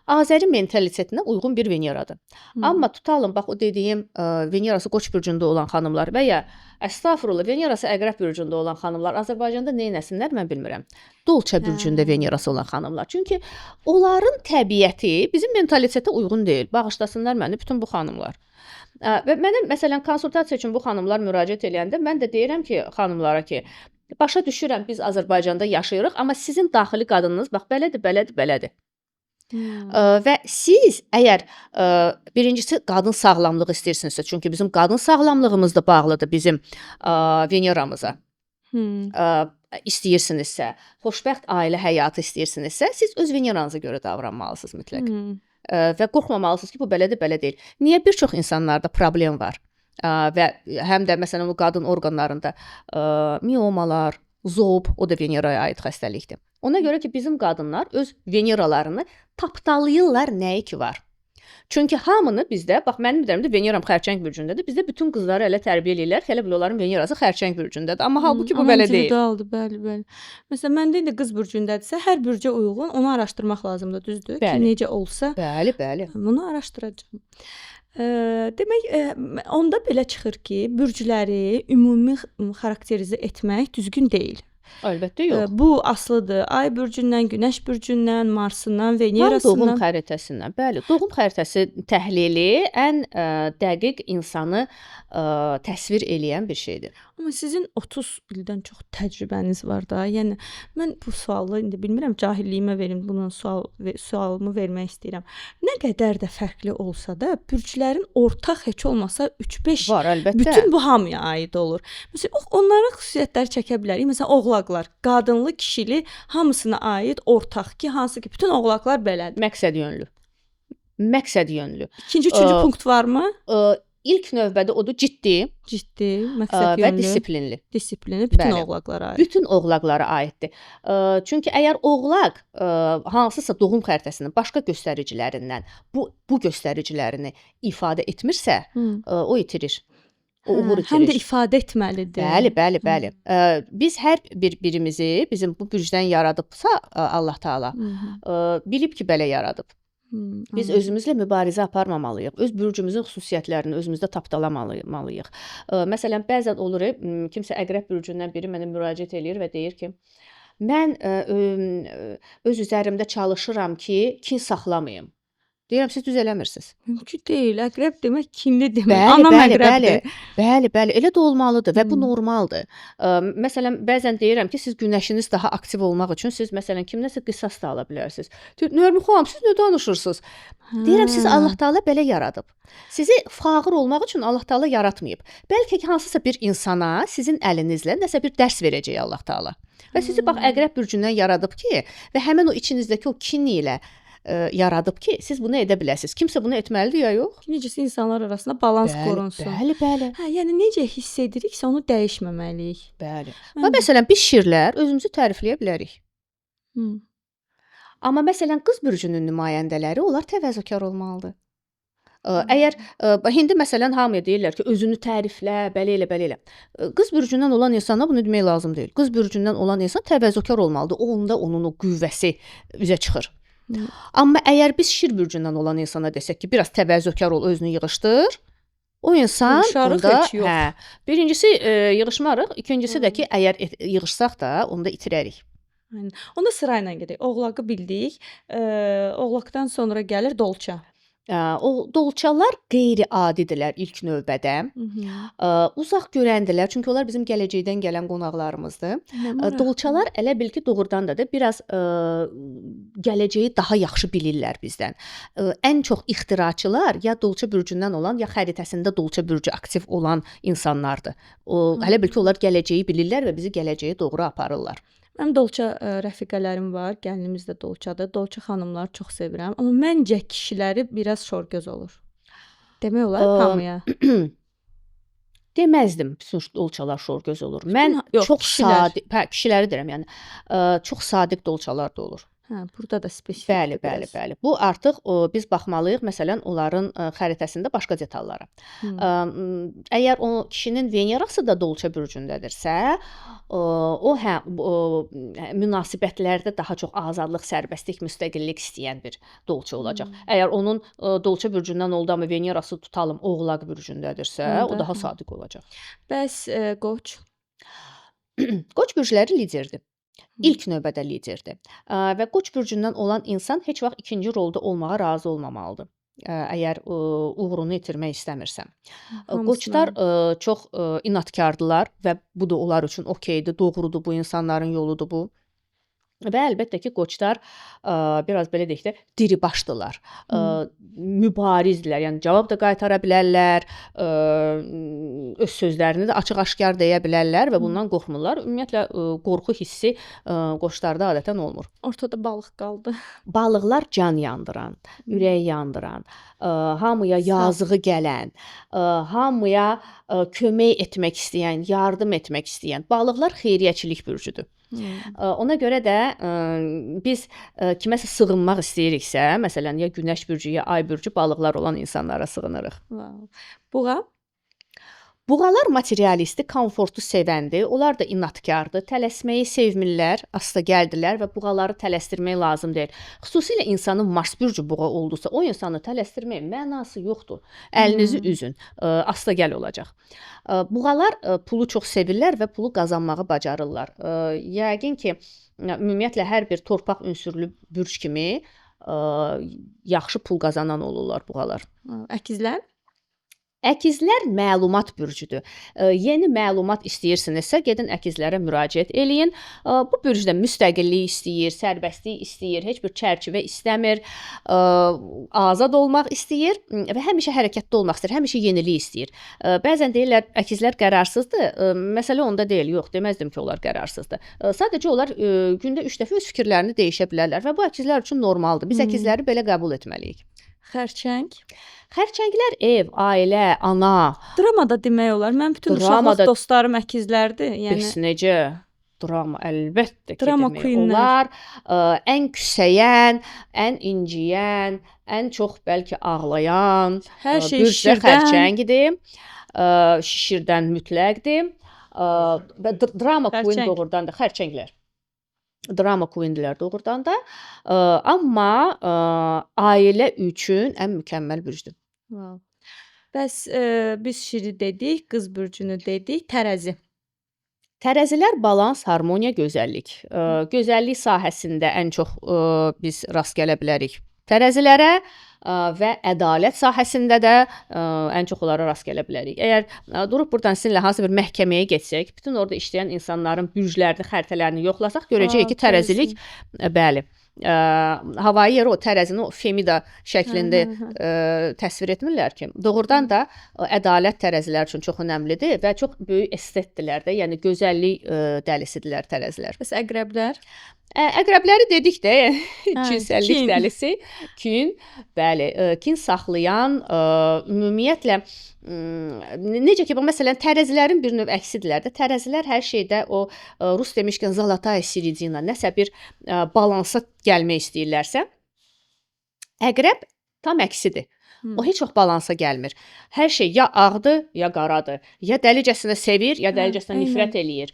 B: Azəri mentalitetinə uyğun bir Veneradır. Amma tutalım bax o dediyim Venerası Qoç bürcündə olan xanımlar və ya əstəğfurullah Venerası Əqrəb bürcündə olan xanımlar Azərbaycanda nə etsinlər mən bilmirəm. Dolça bürcündə Venerası olan xanımlar. Çünki onların təbiəti bizim mentalitetə uyğun deyil. Bağışlasınlar məni bütün bu xanımlar. Və mənə məsələn konsultasiya üçün bu xanımlar müraciət edəndə mən də deyirəm ki, xanımlara ki, başa düşürəm biz Azərbaycanda yaşayırıq, amma sizin daxili qadınınız bax belədir. Və siz əgər birincisi qadın sağlamlığı istəyirsinizsə, çünki bizim qadın sağlamlığımız da bağlıdır bizim Veneramıza. istəyirsinizsə, xoşbəxt ailə həyatı istəyirsinizsə, siz öz Veneranıza görə davranmalısınız mütləq. Və qorxmamalısınız ki, bu belədir, belə deyil. Niyə bir çox insanlarda problem var? Və həm də məsələn o qadın orqanlarında miomalar, zob, o da Veneraya aid xəstəlikdir. Ona görə ki, bizim qadınlar öz Veneralarını tapdalayırlar nəyi ki var. Çünki hamını bizdə, bax mənim üzərimdə Veneram xərçəng bürcündədir. Bizdə bütün qızları elə tərbiyə eləyirlər ki, elə bil onların Venerası xərçəng bürcündədir. Amma halbuki bu belə deyil.
A: İndividualdır, bəli, bəli. Məsələn, məndə indi qız bürcündədirsə, hər bürcə uyğun onu araşdırmaq lazımdır, düzdür? Ki, necə olsa,
B: Bəli, bəli.
A: bunu araşdıracağam. Demək, onda belə çıxır ki, bürcləri ümumi xarakterizə etmək düzgün deyil.
B: Əlbəttə yox.
A: Bu asılıdır Ay bürcündən, Günəş bürcündən, Marsından,
B: Doğum
A: Venerasından.
B: xəritəsindən. Bəli, doğum xəritəsi təhlili ən dəqiq insanı təsvir eləyən bir şeydir.
A: Amma sizin 30 ildən çox təcrübəniz var da. Yəni mən bu sualı indi bilmirəm, cahilliyimə verim, bunun sualımı vermək istəyirəm. Nə qədər də fərqli olsa da, bürclərin ortaq heç olmasa 3-5
B: Var, əlbəttə.
A: bütün bu hamıya aid olur. Məsələn, onların xüsusiyyətləri çəkə bilərik. Məsələn, oğlaqlar, qadınlı, kişili hamısına aid ortaq ki, hansı ki bütün oğlaqlar belədir.
B: Məqsəd yönlü. Məqsəd yönlü.
A: İkinci, üçüncü punkt varmı?
B: İlk növbədə odur ciddi
A: Ciddi, məqsəd
B: və
A: yönlü,
B: disiplinli.
A: disiplini bütün
B: Bəli.
A: oğlaqlara aid.
B: Bütün oğlaqlara aiddir. Çünki əgər oğlaq hansısa doğum xəritəsinin başqa göstəricilərindən bu göstəricilərini ifadə etmirsə, o itirir. O uğur itirir.
A: Həm də ifadə etməlidir.
B: Bəli, bəli, bəli. Biz hər birimizi bizim bu bürcdən yaradıbsa Allah Taala bilib ki, belə yaradıb. Biz özümüzlə mübarizə aparmamalıyıq. Öz bürcümüzün xüsusiyyətlərini özümüzdə tapdalamalıyıq. Məsələn, bəzən olur, kimsə əqrəb bürcündən biri mənə müraciət eləyir və deyir ki, mən öz üzərimdə çalışıram ki, kin saxlamayım. Deyirəm, siz düz eləmirsiniz.
A: Mümkün deyil. Əqrəb demək kinli demək.
B: Bəli,
A: Anam
B: bəli,
A: əqrəbdir.
B: bəli, bəli, elə də olmalıdır və bu normaldır. Məsələn, bəzən deyirəm ki, siz günəşiniz daha aktiv olmaq üçün siz məsələn kimdəsə qisas da ala bilərsiniz. Nərmin xanım, siz nə danışırsınız? Deyirəm, siz Allah Taala belə yaradıb. Sizi fağır olmaq üçün Allah Taala yaratmayıb. Bəlkə ki, hansısa bir insana sizin əlinizlə nəsə bir dərs verəcək Allah Taala. Və sizi bax əqrəb bürcündən yaradıb ki, və həmin o içinizdəki o kin ilə yaradıb ki, siz bunu edə biləsiniz. Kimsə bunu etməlidir ya yox?
A: Necəsə insanlar arasında balans qorunsun.
B: Bəli, bəli.
A: Hə, yəni necə hiss ediriksə onu dəyişməməliyik.
B: Bəli. Və məsələn biz şirlər özümüzü tərifləyə bilərik. Amma məsələn qız bürcünün nümayəndələri onlar təvazökar olmalıdır. Əgər indi məsələn hamıya deyirlər ki, özünü təriflə, belə elə, belə elə. Qız bürcündən olan insana bunu demək lazım deyil. Qız bürcündən olan insan təvazökar olmalıdır. Onda onun o qüvvəsi üzə çıxır. Amma əgər biz şir bürcündən olan insana desək ki, biraz təvazökar ol, özünü yığışdır, o insan onda birincisi yığışmarıq, ikincisi də ki, əgər yığışsaq da onda itirərik.
A: Onda sırayla gedək. Oğlaqı bildik. Oğlaqdan sonra gəlir dolça.
B: O dolçalar qeyri-adidirlər ilk növbədə. Uzaq görəndilər, çünki onlar bizim gələcəkdən gələn qonaqlarımızdır. Dolçalar elə bil ki, doğrudan da biraz gələcəyi daha yaxşı bilirlər bizdən. Ən çox ixtiraçılar ya dolça bürcündən olan, ya xəritəsində dolça bürcü aktiv olan insanlardır. Elə bil ki, onlar gələcəyi bilirlər və bizi gələcəyə doğru aparırlar.
A: Mənim dolça rəfiqələrim var, gəlinimiz də dolçadır. Dolça xanımları çox sevirəm, amma məncə kişiləri biraz şorgöz olur. Demək olar hamıya.
B: Deməzdim, bütün dolçalar şorgöz olur. Mən çox sadiq, kişiləri deyirəm, yəni çox sadiq dolçalar da olur.
A: Hə, burada da spesifik.
B: Bəli. Bu artıq biz baxmalıyıq məsələn onların xəritəsində başqa detallara. Əgər o kişinin Venerası da dolça bürcündədirsə, o münasibətlərdə daha çox azadlıq, sərbəstlik, müstəqillik istəyən bir dolça olacaq. Əgər onun dolça bürcündən oldu amma Venerası tutalım oğlaq bürcündədirsə, o daha sadiq olacaq.
A: Bəs qoç?
B: Qoç bürcləri liderdir. İlk növbədə liderdir. Və qoç bürcündən olan insan heç vaxt ikinci rolda olmağa razı olmamalıdır. Əgər uğurunu itirmək istəmirsə. Qoçlar çox inadkardılar və bu da onlar üçün okeydir, doğrudur, bu insanların yoludur bu. Və əlbəttə ki, qoçlar biraz belə deyək də diribaşdılar. Mübarizdirlər. Yəni cavab da qaytara bilərlər, öz sözlərini də açıq-aşkar deyə bilərlər və bundan qorxmurlar. Ümumiyyətlə qorxu hissi qoçlarda adətən olmur.
A: Ortada balıq qaldı.
B: Balıqlar can yandıran, ürək yandıran, hamıya yazığı gələn, hamıya kömək etmək istəyən, yardım etmək istəyən. Balıqlar xeyriyyəçilik bürcüdür. Ona görə də biz kiməsə sığınmaq istəyiriksə, məsələn, ya günəş bürcü, ya ay bürcü balıqlar olan insanlara sığınırıq.
A: Buğa?
B: Buğalar materialistdir, komfortu sevəndir. Onlar da inadkardır, tələsməyi sevmirlər, asta gəldilər və buğaları tələsdirmək lazım deyil. Xüsusilə insanın Mars bürcü buğa oldusa, o insanı tələsdirmək mənası yoxdur. Əlinizi üzün, asta gəl olacaq. Buğalar pulu çox sevirlər və pulu qazanmağı bacarırlar. Yəqin ki, ümumiyyətlə hər bir torpaq ünsürlü bürc kimi yaxşı pul qazanan olurlar buğalar.
A: Əkizlər?
B: Əkizlər məlumat bürcüdür. Yeni məlumat istəyirsinizsə, gedin əkizlərə müraciət eləyin. Bu bürcdə müstəqillik istəyir, sərbəstlik istəyir, heç bir çərçivə istəmir, azad olmaq istəyir və həmişə hərəkətdə olmaq istəyir, həmişə yenilik istəyir. Bəzən deyirlər, əkizlər qərarsızdır. Məsələ onda deyil, yox, deməzdim ki, onlar qərarsızdır. Sadəcə onlar gündə 3 dəfə öz fikirlərini dəyişə bilərlər və bu əkizlər üçün normaldır. Biz əkizləri belə qəbul etməliyik.
A: Xərçəng?
B: Xərçənglər ev, ailə, ana.
A: Dramada demək olar. Mən bütün uşaqlıq dostlarım əkizlərdir. Yəni
B: Bəs necə? Drama əlbəttə ki,
A: Drama
B: demək
A: queenlər.
B: olar. Ən küsəyən, ən inciyən, ən çox bəlkə ağlayan
A: Hər şey
B: bürcdə
A: şişirdən.
B: xərçəngidir. Şişirdən mütləqdir. Və drama queen
A: Xərçəng.
B: doğrudan da xərçənglər. Drama queendirlər doğrudan da. Amma ailə üçün ən mükəmməl bürcdür.
A: Bəs biz şiri dedik, qız bürcünü dedik, tərəzi.
B: Tərəzilər balans, harmoniya, gözəllik. Gözəllik sahəsində ən çox biz rast gələ bilərik tərəzilərə və ədalət sahəsində də ən çox onlara rast gələ bilərik. Əgər durub buradan sizinlə hansı bir məhkəməyə getsək, bütün orada işləyən insanların bürclərini, xəritələrini yoxlasaq, görəcəyik ki, tərəzilik bəli. Havayı yeri o tərəzini o Femida şəklində təsvir etmirlər ki, doğrudan da ədalət tərəzilər üçün çox önəmlidir və çox böyük estetdirlər də, yəni gözəllik dəlisidirlər tərəzilər.
A: Bəs əqrəblər?
B: Əqrəbləri dedik də, cinsəllik
A: kin.
B: dəlisi, kin, bəli, kin saxlayan, ümumiyyətlə necə ki, məsələn, tərəzilərin bir növ əksidirlər də. Tərəzilər hər şeydə o rus demişkən zalotaya seredina, nəsə bir balansa gəlmək istəyirlərsə, əqrəb tam əksidir. O heç vaxt balansa gəlmir. Hər şey ya ağdır, ya qaradır. Ya dəlicəsinə sevir, ya dəlicəsinə nifrət eləyir.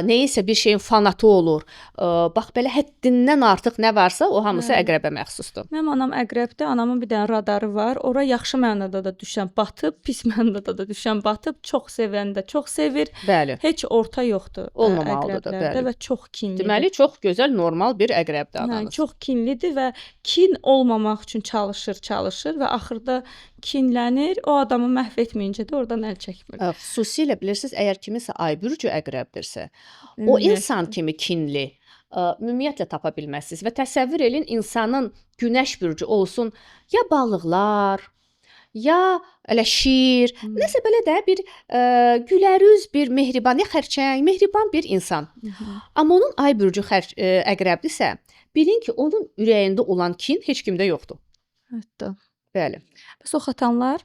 B: Nəyinsə bir şeyin fanatı olur. Bax, belə həddindən artıq nə varsa, o hamısı əqrəbə məxsusdur.
A: Mənim anam əqrəbdir. Anamın bir dənə radarı var. Ora yaxşı mənada da düşən batıb, pis mənada da düşən batıb. Çox sevən də çox sevir.
B: Bəli.
A: Heç orta yoxdur.
B: Olmamalıdır da,
A: əqrəblərdə
B: bəli.
A: və çox kinlidir.
B: Deməli, çox gözəl, normal bir əqrəbdir ananız.
A: Çox kinlidir və kin olmamaq üçün çalışır və axırda kinlənir. O adamı məhv etməyincə də oradan əl çəkmir.
B: Xüsusilə bilirsiniz, əgər kiminsə ay bürcü əqrəbdirsə, o insan kimi kinli ümumiyyətlə tapa bilməzsiniz və təsəvvür edin, insanın günəş bürcü olsun, ya balıqlar, ya elə şir, nəsə belə də bir gülərüz, bir mehriban, ya xərçəng, mehriban bir insan. Amma onun ay bürcü əqrəbdirsə, bilin ki, onun ürəyində olan kin heç kimdə yoxdur.
A: Hətta.
B: Bəli.
A: Bəs oxatanlar?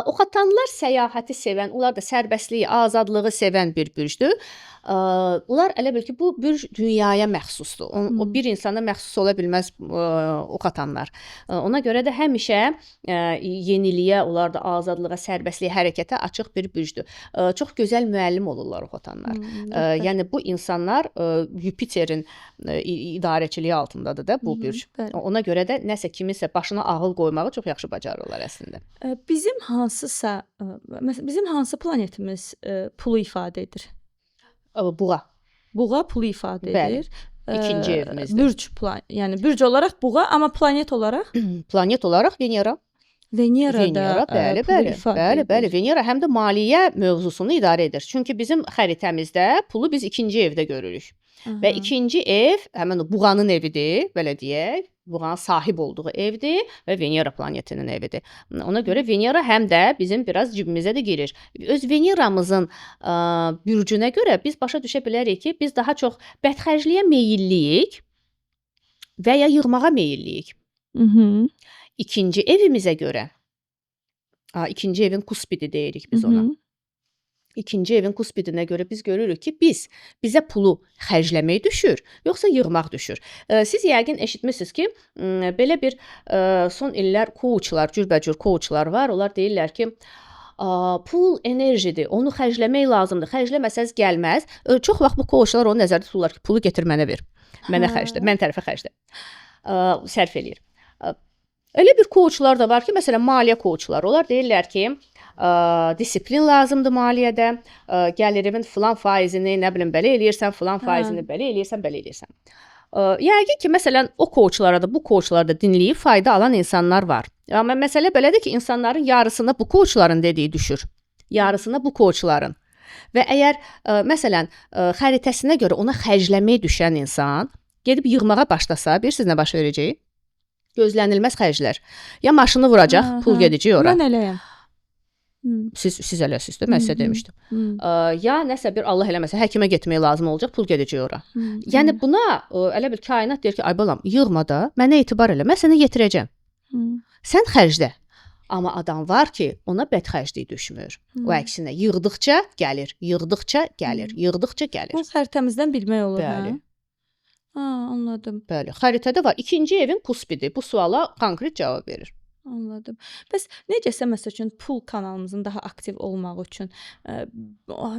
B: Oxatanlar səyahəti sevən, onlar da sərbəstliyi, azadlığı sevən bir bürcdür. Onlar elə bil ki, bu bürc dünyaya məxsusdur. O bir insana məxsus ola bilməz oxatanlar. Ona görə də həmişə yeniliyə, onlar da azadlığa, sərbəstliyə, hərəkətə açıq bir bürcdür. Çox gözəl müəllim olurlar oxatanlar. Yəni bu insanlar Yupiterin idarəçiliyi altındadır da bu bürc. Ona görə də nəsə kiminsə başına ağıl qoymağı çox yaxşı bacarırlar əslində.
A: Bizim hansı planetimiz pulu ifadə edir?
B: Buğa.
A: Buğa pulu ifadə edir.
B: İkinci evimizdir.
A: Bürc yəni bürc olaraq buğa, amma planet olaraq?
B: Planet olaraq Venera.
A: Venera da
B: bəli. Venera həm də maliyyə mövzusunu idarə edir. Çünki bizim xəritəmizdə pulu biz ikinci evdə görürük. Və ikinci ev həmin o buğanın evidir, belə deyək. Buğanın sahib olduğu evdir və Venera planetinin evidir. Ona görə Venera həm də bizim biraz cibimizə də girir. Öz Veneramızın bürcünə görə biz başa düşə bilərik ki, biz daha çox bədxərcliyə meyilliyik və ya yığmağa meyilliyik. İkinci evimizə görə, ikinci evin kuspidi deyirik biz ona. İkinci evin kuspidinə görə biz görürük ki, bizə pulu xərcləmək düşür, yoxsa yığmaq düşür. Siz yəqin eşitmisiniz ki, belə bir son illər coachlar, cürbəcür coachlar var. Onlar deyirlər ki, pul enerjidir, onu xərcləmək lazımdır. Xərcləməsəz gəlməz. Çox vaxt bu coachlar onu nəzərdə tuturlar ki, pulu gətir mənə ver. Mənə xərclə, mən tərəfə xərclə. Sərf eləyir. Elə bir coachlar da var ki, məsələn, maliyyə coachlar. Onlar deyirlər ki, disiplin lazımdır maliyyədə, gəlirimin filan faizini, nə bilim, belə eləyirsən, filan faizini belə eləyirsən, belə eləyirsən. Yəqin ki, məsələn, o coachlara da, bu coachlara da dinləyib fayda alan insanlar var. Amma məsələ belədir ki, insanların yarısına bu coachların dediyi düşür. Yarısına bu coachların. Və əgər, məsələn, xəritəsinə görə ona xərcləmək düşən insan gedib yığmağa başlasa, bilirsiniz nə baş verəcək? Gözlənilməz xərclər. Ya maşını vuracaq, pul gedəcək ora.
A: Mən eləyəm.
B: Siz eləsiniz də, mən sizə demişdim. Ya nəsə bir Allah eləməsə, həkimə getmək lazım olacaq, pul gedəcək ora. Yəni buna elə bir kainat deyir ki, ay balam, yığma da, mənə etibar elə, mən sənə yetirəcəm. Sən xərclə. Amma adam var ki, ona bədxərclik düşmür. O əksinə yığdıqca gəlir, yığdıqca gəlir, yığdıqca gəlir.
A: Bu xəritəmizdən bilmək olur,
B: Bəli.
A: Anladım.
B: Bəli, xəritədə var. İkinci evin kuspidi. Bu suala konkret cavab verir.
A: Anladım. Bəs necəsə məsəl üçün pul kanalımızın daha aktiv olmaq üçün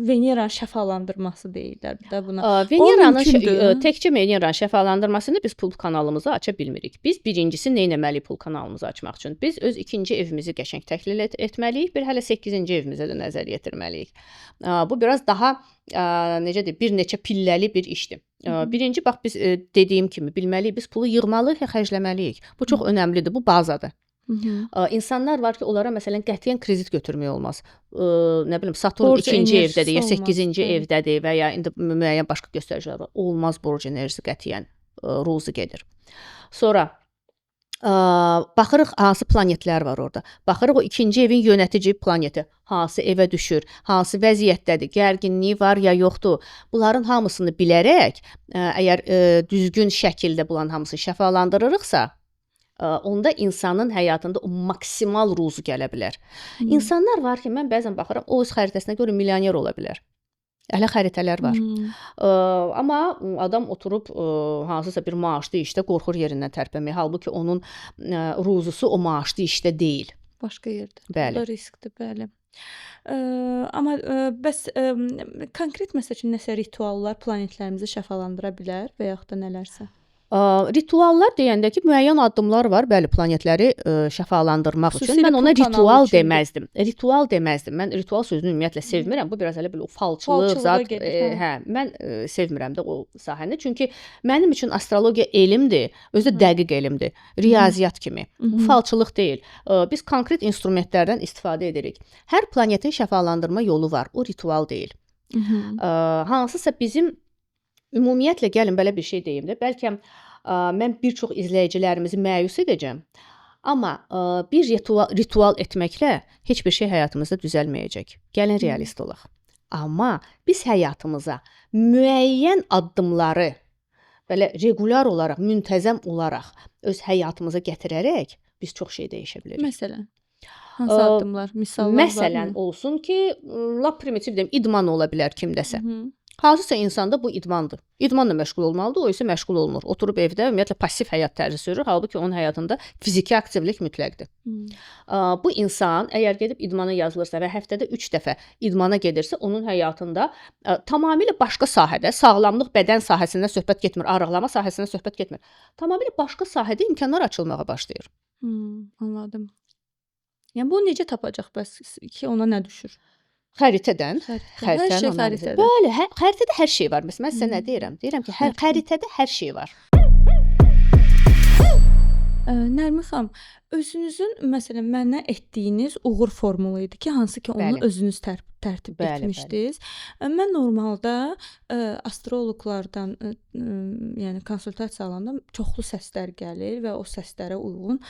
A: Veneranın şəfalandırması deyirlər də buna.
B: Veneranın təkcə Veneranın şəfalandırmasını biz pul kanalımızı aça bilmirik. Biz birincisi nə etməliyik pul kanalımızı açmaq üçün? Biz öz ikinci evimizi qəşəng təhlil etməliyik, bir hələ 8-ci evimizə də nəzər yetirməliyik. Bu biraz daha necə deyim, bir neçə pilləli bir işdir. Birinci bax biz dediyim kimi bilməliyik, biz pulu yığmalıyıq, xərcləməliyik. Bu çox önəmlidir, bu bazadır. İnsanlar var ki, onlara məsələn qətiyyən kredit götürmək olmaz. Nə bilim, Saturn
A: Borc
B: ikinci
A: enerjisi
B: evdədir, ya
A: olmaz,
B: 8-ci
A: bəli.
B: evdədir və ya indi müəyyən başqa göstəricilər var. Olmaz borc enerjisi qətiyyən ruzu gedir. Sonra baxırıq hansı planetlər var orada. Baxırıq o ikinci evin yönətici planeti hansı evə düşür, hansı vəziyyətdədir, gərginliyi var ya yoxdur. Bunların hamısını bilərək, əgər düzgün şəkildə bunların hamısını şəfalandırırıqsa, onda insanın həyatında o maksimal ruzu gələ bilər. İnsanlar var ki, mən bəzən baxıram, o öz xəritəsinə görə milyoner ola bilər. Elə xəritələr var. Amma adam oturub hansısa bir maaşlı işdə qorxur yerindən tərpənməyə. Halbuki onun ruzusu o maaşlı işdə deyil.
A: Başqa yerdə.
B: Bəli.
A: Bu da riskdir, bəli. Amma bəs konkret məsəl üçün nəsə rituallar planetlərimizi şəfalandıra bilər və yaxud da nələrsə?
B: Rituallar deyəndə ki, müəyyən addımlar var, bəli, planetləri şəfalandırmaq üçün.
A: Xüsusilə
B: Mən ona
A: pul kanalı
B: ritual
A: üçündür.
B: deməzdim. Ritual deməzdim. Mən ritual sözünü ümumiyyətlə sevmirəm. Bu biraz elə bir o falçılıq
A: Falçılığa
B: zat.
A: gedir,
B: Hə, mən sevmirəm də o sahəni. Çünki mənim üçün astrologiya elmdir, özü də dəqiq elmdir. Riyaziyyat kimi. Bu falçılıq deyil. Biz konkret instrumentlərdən istifadə edirik. Hər planetin şəfalandırma yolu var. O ritual deyil. Hansısa bizim ümumiyyətlə gəlin belə bir şey deyim də, bəlkə mən bir çox izləyicilərimizi məyus edəcəm. Amma bir ritual etməklə heç bir şey həyatımızda düzəlməyəcək. Gəlin realist olaq. Amma biz həyatımıza müəyyən addımları belə regular olaraq, müntəzəm olaraq öz həyatımıza gətirərək biz çox şey dəyişə bilərik.
A: Məsələn, hansı addımlar, misallar
B: Məsələn,
A: varmı?
B: olsun ki, lap primitiv deyim, idman ola bilər kimdəsə. Hansısa insanda bu idmandır. İdmanla məşğul olmalıdır, o isə məşğul olmur. Oturub evdə ümumiyyətlə passiv həyat tərzi sürür, halbuki onun həyatında fiziki aktivlik mütləqdir. Bu insan əgər gedib idmana yazılırsa və həftədə 3 dəfə idmana gedirsə, onun həyatında tamamilə başqa sahədə, sağlamlıq bədən sahəsində söhbət getmir, arıqlama sahəsində söhbət getmir. Tamamilə başqa sahədə imkanlar açılmağa başlayır.
A: Anladım. Yəni bunu necə tapacaq bəs ki, ona nə düşür?
B: Xəritədən,
A: Hər şey xəritədə.
B: Bəli, xəritədə hər şey var. Mən sizə nə deyirəm? Deyirəm ki, xəritədə hər şey var.
A: Nərmin xanım, özünüzün məsələn mənə etdiyiniz uğur formulu idi ki, hansı ki onu
B: Bəli.
A: özünüz tərtib
B: Bəli, bəli.
A: etmişdiniz. Mən normalda astroloqlardan yəni konsultasiya alanda çoxlu səslər gəlir və o səslərə uyğun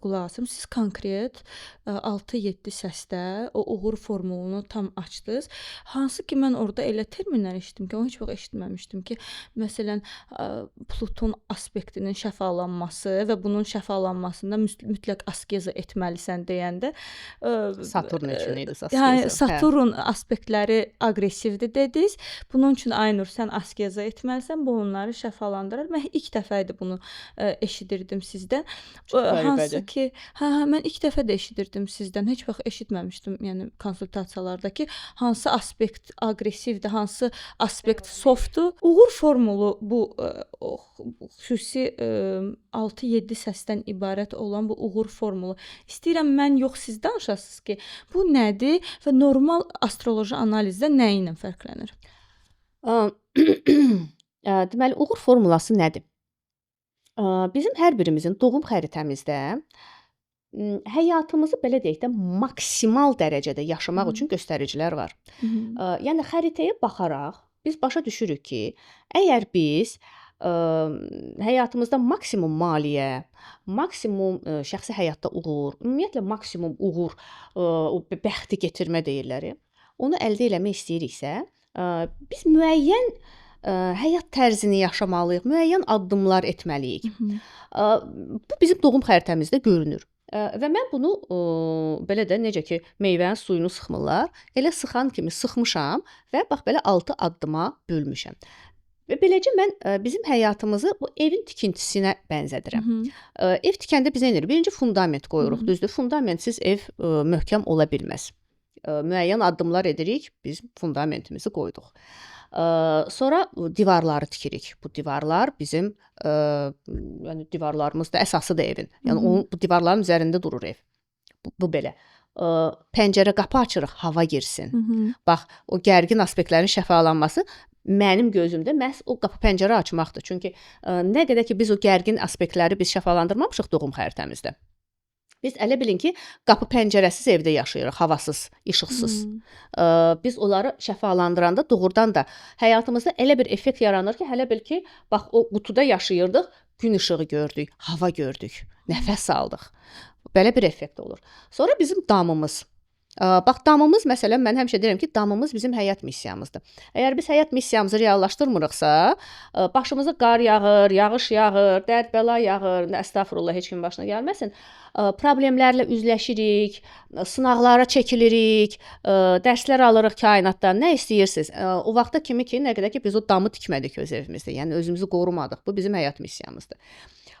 A: qulaq asıram. Siz konkret 6-7 səsdə o uğur formulunu tam açdınız. Hansı ki mən orada elə terminlər eşitdim ki, onu heç vaxt eşitməmişdim ki, məsələn Pluton aspektinin şəfalanması və bunun şəfalanmasında mütləq askeza etməlisən deyəndə
B: Saturn üçün idi
A: hə,
B: askeza.
A: Saturn aspektləri aqressivdir dediniz. Bunun üçün Aynur sən askeza etməlisən, bu onları şəfalandırar. Mən ilk dəfə idi bunu eşidirdim sizdən. Hansı ki, mən ilk dəfə də eşidirdim sizdən. Heç vaxt eşitməmişdim, yəni konsultasiyalarda ki, hansı aspekt aqressivdir, hansı aspekt softdur. Uğur formulu bu xüsusi 6-7 səsdən ibarət olan bu uğur formulu. İstəyirəm mən yox siz danışasınız ki, bu nədir və normal astroloji analizdə nə ilə fərqlənir?
B: Deməli, uğur formulası nədir? Bizim hər birimizin doğum xəritəmizdə həyatımızı belə deyək də maksimal dərəcədə yaşamaq üçün göstəricilər var. Yəni xəritəyə baxaraq biz başa düşürük ki, əgər biz həyatımızda maksimum maliyyə, maksimum şəxsi həyatda uğur, ümumiyyətlə maksimum uğur, bəxti gətirmə deyirlər. Onu əldə etmək istəyiriksə, biz müəyyən həyat tərzini yaşamalıyıq, müəyyən addımlar etməliyik. Bu bizim doğum xəritəmizdə görünür. Və mən bunu belə də necə ki meyvənin suyunu sıxmırlar, elə sıxan kimi sıxmışam və bax belə 6 addıma bölmüşəm. Və beləcə mən bizim həyatımızı bu evin tikintisinə bənzədirəm. Ev tikəndə biz nə edirik? Birinci fundament qoyuruq, düzdür? Fundamentsiz ev möhkəm ola bilməz. Müəyyən addımlar edirik, biz fundamentimizi qoyduq. Sonra divarları tikirik. Bu divarlar bizim yəni divarlarımız da əsasıdır evin. Yəni bu divarların üzərində durur ev. Bu belə. Pəncərə qapı açırıq, hava girsin. Bax, o gərgin aspektlərin şəfalanması mənim gözümdə məhz o qapı pəncərə açmaqdır. Çünki nə qədər ki biz o gərgin aspektləri biz şəfalandırmamışıq doğum xəritəmizdə. Biz elə bilin ki, qapı pəncərəsiz evdə yaşayırıq, havasız, işıqsız. Biz onları şəfalandıranda doğrudan da həyatımızda elə bir effekt yaranır ki, hələ bil ki, bax o qutuda yaşayırdıq, gün işığı gördük, hava gördük, nəfəs aldıq. Belə bir effekt olur. Sonra bizim damımız. Bax, damımız, məsələn, mən həmişə deyirəm ki, damımız bizim həyat missiyamızdır. Əgər biz həyat missiyamızı reallaşdırmırıqsa, başımıza qar yağır, yağış yağır, dərd-bəla yağır, əstəğfurullah, heç kimin başına gəlməsin. Problemlərlə üzləşirik, sınaqlara çəkilirik, dərslər alırıq kainatdan, nə istəyirsiniz? O vaxta kimi ki, nə qədər ki, biz o damı tikmədik öz evimizdə, yəni özümüzü qorumadıq. Bu bizim həyat missiyamızdır.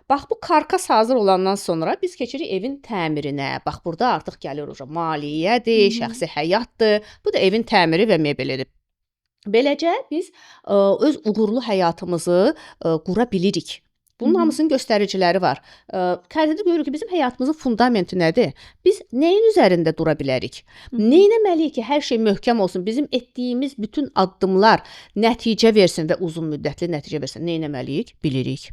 B: Bax, bu karkas hazır olandan sonra biz keçirik evin təmirinə. Bax, burada artıq gəlir maliyyədir, şəxsi həyatdır. Bu da evin təmiri və mebelidir. Beləcə biz öz uğurlu həyatımızı qura bilirik. Bunun hamısının göstəriciləri var. Xəritədə görürük ki, bizim həyatımızın fundamenti nədir? Biz nəyin üzərində dura bilərik? Nə etməliyik ki, hər şey möhkəm olsun? Bizim etdiyimiz bütün addımlar nəticə versin və uzun müddətli nəticə versin. Nə etməliyik? Bilirik.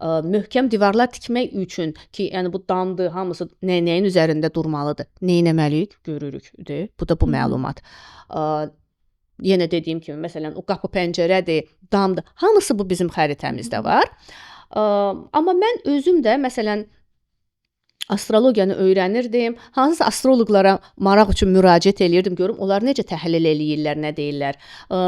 B: Möhkəm divarlar tikmək üçün ki, yəni bu damdır, hamısı nəyin üzərində durmalıdır. Nə etməliyik? Görürük. Bu da bu məlumat. Yenə dediyim kimi, məsələn, o qapı pəncərədir, damdır. Hamısı bu bizim xəritəmizdə var. Amma mən özüm də, məsələn, astrologiyanı öyrənirdim. Hansısa astroloqlara maraq üçün müraciət eləyirdim, görüm onlar necə təhlil eləyirlər, nə deyirlər.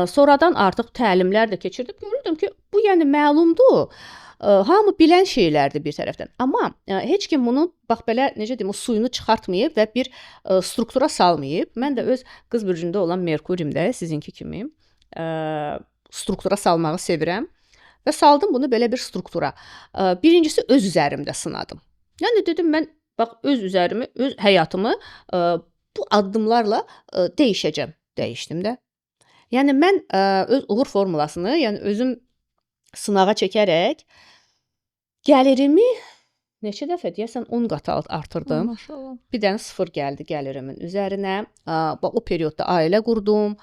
B: Sonradan artıq təlimlər də keçirdim, görürdüm ki, bu yəni məlumdur. Hamı bilən şeylərdir bir tərəfdən. Amma heç kim bunu bax belə necə deyim, o suyunu çıxartmayıb və bir struktura salmayıb. Mən də öz qız bürcündə olan Merkurimdə sizinki kimi struktura salmağı sevirəm və saldım bunu belə bir struktura. Birincisi öz üzərimdə sınadım. Yəni dedim mən bax öz üzərimi, öz həyatımı bu addımlarla dəyişəcəm. Dəyişdim də. Yəni mən öz uğur formulasını, yəni özüm sınağa çəkərək gəlirimi neçə dəfə deyəsən 10 qat artırdım.
A: Maşallah.
B: Bir dənə 0 gəldi gəlirimin üzərinə. O periodda ailə qurdum.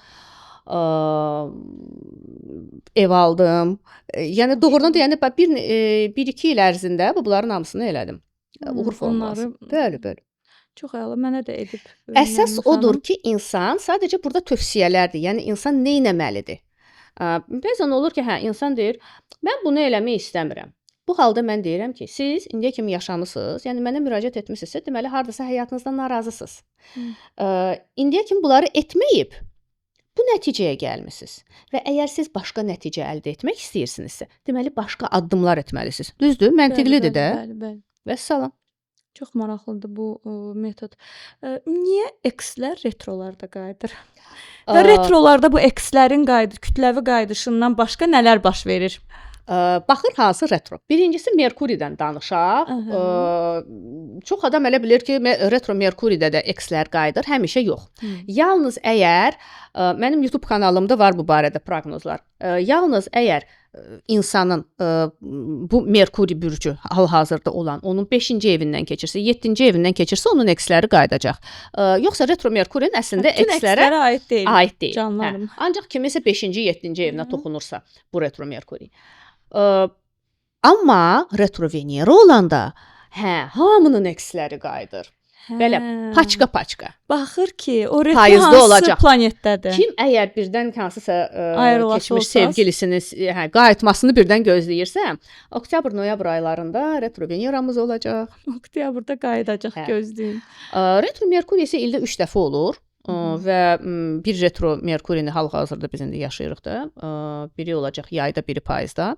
B: Ev aldım. Yəni doğrudan da yəni 1-2 il ərzində bunların hamısını elədim. Uğur formuları. Bəli.
A: Çox əla. Mənə də edib
B: Əsas
A: Nərmin
B: odur
A: xanım.
B: ki, insan sadəcə burada tövsiyələrdir. Yəni insan nə etməlidir? Bəzən olur ki, hə, insan deyir, mən bunu eləmək istəmirəm. Bu halda mən deyirəm ki, siz indiyə kimi yaşamısınız, yəni mənə müraciət etmisinizsə, deməli hardasa həyatınızdan narazısınız. İndiyə kimi bunları etməyib bu nəticəyə gəlmisiniz və əgər siz başqa nəticə əldə etmək istəyirsinizsə, deməli başqa addımlar etməlisiniz. Düzdür? Məntiqlidir də.
A: Bəli.
B: Vəssalam.
A: Çox maraqlıdır bu metod. Niyə X-lər retrolarda qayıdır? Və retrolarda bu X-lərin kütləvi qayıdışından başqa nələr baş verir?
B: Baxır hansı retro. Birincisi Merkuridən danışaq. Çox adam elə bilir ki, retro Merkuridə də X-lər qayıdır, həmişə yox. Yalnız əgər mənim YouTube kanalımda var bu barədə proqnozlar. Yalnız əgər insanın bu Merkuri bürcü hal-hazırda olan onun 5-ci evindən keçirsə, 7-ci evindən keçirsə, onun X-ləri qayıdacaq. Yoxsa retro Merkurinin əslində X-lərə
A: aid deyil.
B: Aid deyil.
A: Canlarım.
B: Ancaq kiminsə 5-ci, 7-ci evinə toxunursa bu retro Merkuri. Amma retro Venera olanda hamının X-ləri qayıdır. Belə paçka-paçka.
A: Baxır ki, o retro
B: Payızda
A: hansı
B: olacaq.
A: planetdədir?
B: Kim əgər birdən hansısa
A: Ayrılası
B: keçmiş
A: olsaz?
B: sevgilisini qayıtmasını birdən gözləyirsə, oktyabr-noyabr aylarında retro Veneramız olacaq.
A: Oktyabrda qayıdacaq, gözləyin.
B: Retro Merkuri isə ildə 3 dəfə olur. Və bir retro Merkurini hal-hazırda biz indi yaşayırıq da. Biri olacaq yayda, biri payızda.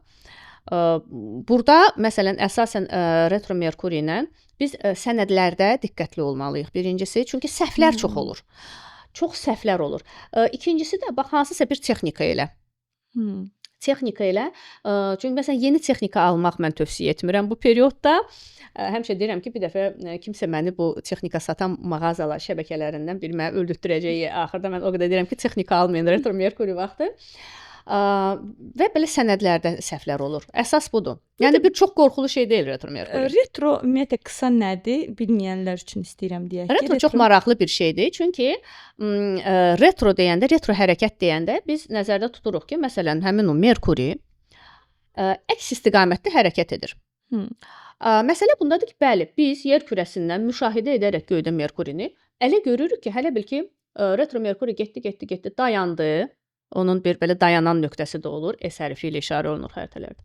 B: Burada məsələn əsasən retro Merkuri ilə biz sənədlərdə diqqətli olmalıyıq. Birincisi, çünki səhvlər çox olur. Çox səhvlər olur. İkincisi də bax hansısa bir texnika ilə. Texnika ilə. Çünki məsələn yeni texnika almaq mən tövsiyə etmirəm bu periodda. Həmişə deyirəm ki, bir dəfə kimsə məni bu texnika satan mağazalar şəbəkələrindən biri məni öldürtdürəcək. Axırda mən o qədər deyirəm ki, texnika almayın retro Merkuri vaxtı. Və belə sənədlərdə səhvlər olur. Əsas budur. Yəni bir çox qorxulu şey deyil retro Merkuri.
A: Retro ümumiyyətlə qısa nədir? Bilməyənlər üçün istəyirəm deyək ki.
B: Retro çox maraqlı bir şeydir. Çünki retro deyəndə, retro hərəkət deyəndə biz nəzərdə tuturuq ki, məsələn, həmin o Merkuri əks istiqamətdə hərəkət edir. Məsələ bundadır ki, bəli, biz yer kürəsindən müşahidə edərək göydə Merkurini elə görürük ki, hələ bil ki, retro Merkuri getdi, dayandı. Onun bir belə dayanan nöqtəsi də olur. S hərfi ilə işarə olunur xəritələrdə.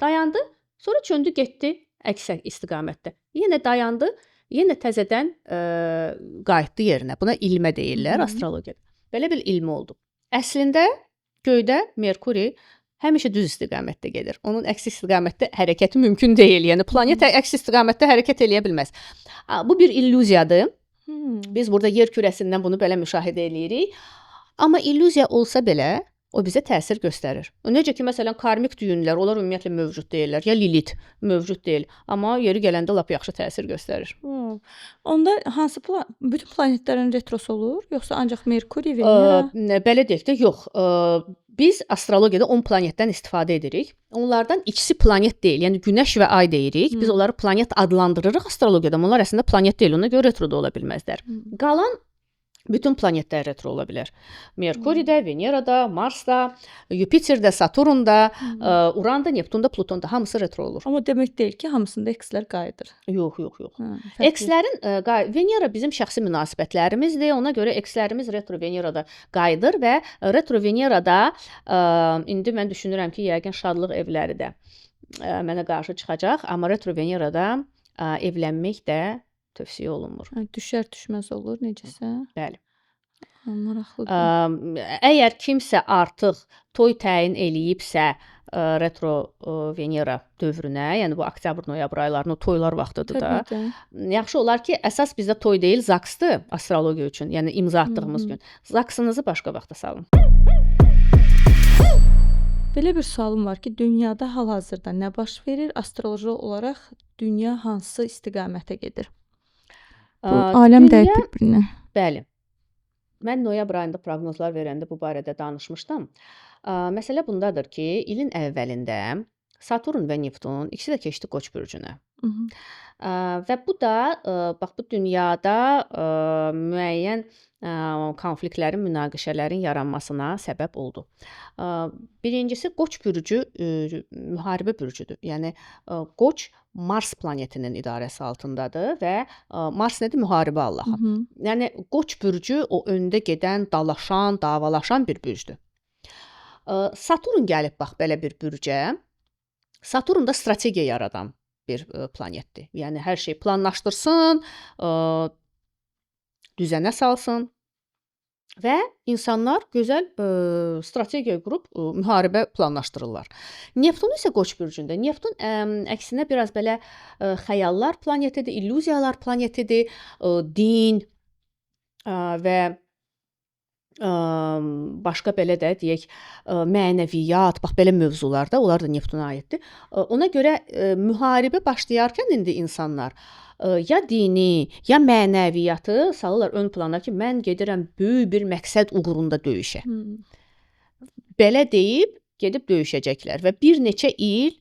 B: Dayandı, sonra çöndü, getdi əks istiqamətdə. Yenə dayandı, yenə təzədən qayıtdı yerinə. Buna ilmə deyirlər astrologiyada. Belə bir ilmi oldu. Əslində göydə Merkuri həmişə düz istiqamətdə gedir. Onun əks istiqamətdə hərəkəti mümkün deyil. Yəni planet əks istiqamətdə hərəkət eləyə bilməz. Bu bir illüziyadır. Biz burada yer kürəsindən bunu belə müşahidə eləyirik. Amma illüziya olsa belə o bizə təsir göstərir. Necə ki, məsələn, karmik düyünlər, onlar ümumiyyətlə mövcud deyillər. Ya Lilit mövcud deyil, amma yeri gələndə lap yaxşı təsir göstərir.
A: Onda hansı bütün planetlərin retrosu olur, yoxsa ancaq Merkuri, Venera?
B: Belə deyək də, yox. Biz astrologiyada 10 planetdən istifadə edirik. Onlardan ikisi planet deyil, yəni Günəş və Ay deyirik. Biz onları planet adlandırırıq astrologiyada, amma onlar əslində planet deyil, ona görə retro da ola bilməzlər. Qalan bütün planetlər retro ola bilər. Merkuridə, Venerada, Marsda, Yupiterdə, Saturnda, Uranda, Neptunda, Plutonda hamısı retro olur.
A: Amma demək deyil ki, hamısında X-lər qayıdır.
B: Yox. X-lərin Venera bizim şəxsi münasibətlərimizdir. Ona görə X-lərimiz retro Venerada qayıdır və retro Venerada indi mən düşünürəm ki, yəqin şadlıq evləri də mənə qarşı çıxacaq, amma retro Venerada evlənmək də tövsiyə olunmur.
A: Düşər düşməz olur necəsə.
B: Bəli.
A: Maraqlıdır.
B: Əgər kimsə artıq toy təyin eləyibsə retro Venera dövrünə, yəni bu oktyabr-noyabr aylarının toylar vaxtıdır da. Yaxşı olar ki, əsas bizdə toy deyil, zaksdır astrologiya üçün, yəni imza atdığımız gün. Zaksınızı başqa vaxta salın.
A: Belə bir sualım var ki, dünyada hal-hazırda nə baş verir? Astroloji olaraq dünya hansı istiqamətə gedir? Bu aləm dəyib bir-birinə.
B: Bəli. Mən noyabr ayında proqnozlar verəndə bu barədə danışmışdım. Məsələ bundadır ki, ilin əvvəlində Saturn və Neptun ikisi də keçdi Qoç bürcünə.
A: Mhm.
B: Və bu da bax bu dünyada müəyyən konfliktlərin, münaqişələrin yaranmasına səbəb oldu. Birincisi Qoç bürcü müharibə bürcüdür. Yəni Qoç Mars planetinin idarəsi altındadır və Mars nədir? Müharibə Allahı.
A: Mhm.
B: Yəni Qoç bürcü o öndə gedən, dalaşan, davalaşan bir bürcdür. Saturn gəlib bax belə bir bürcə. Saturn da strategiya yaradan bir planetdir. Yəni hər şey planlaşdırsın, düzənə salsın və insanlar gözəl strategiya qurub müharibə planlaşdırırlar. Neptun isə Qoç bürcündə. Neptun əksinə biraz belə xəyallar planetidir, illüziyalar planetidir, din və başqa belə də deyək, mənəviyyat, bax belə mövzularda, onlar da Neptuna aiddir. Ona görə müharibə başlayarkən indi insanlar ya dini, ya mənəviyyatı salırlar ön plana ki, mən gedirəm böyük bir məqsəd uğrunda döyüşə. Belə deyib gedib döyüşəcəklər və bir neçə il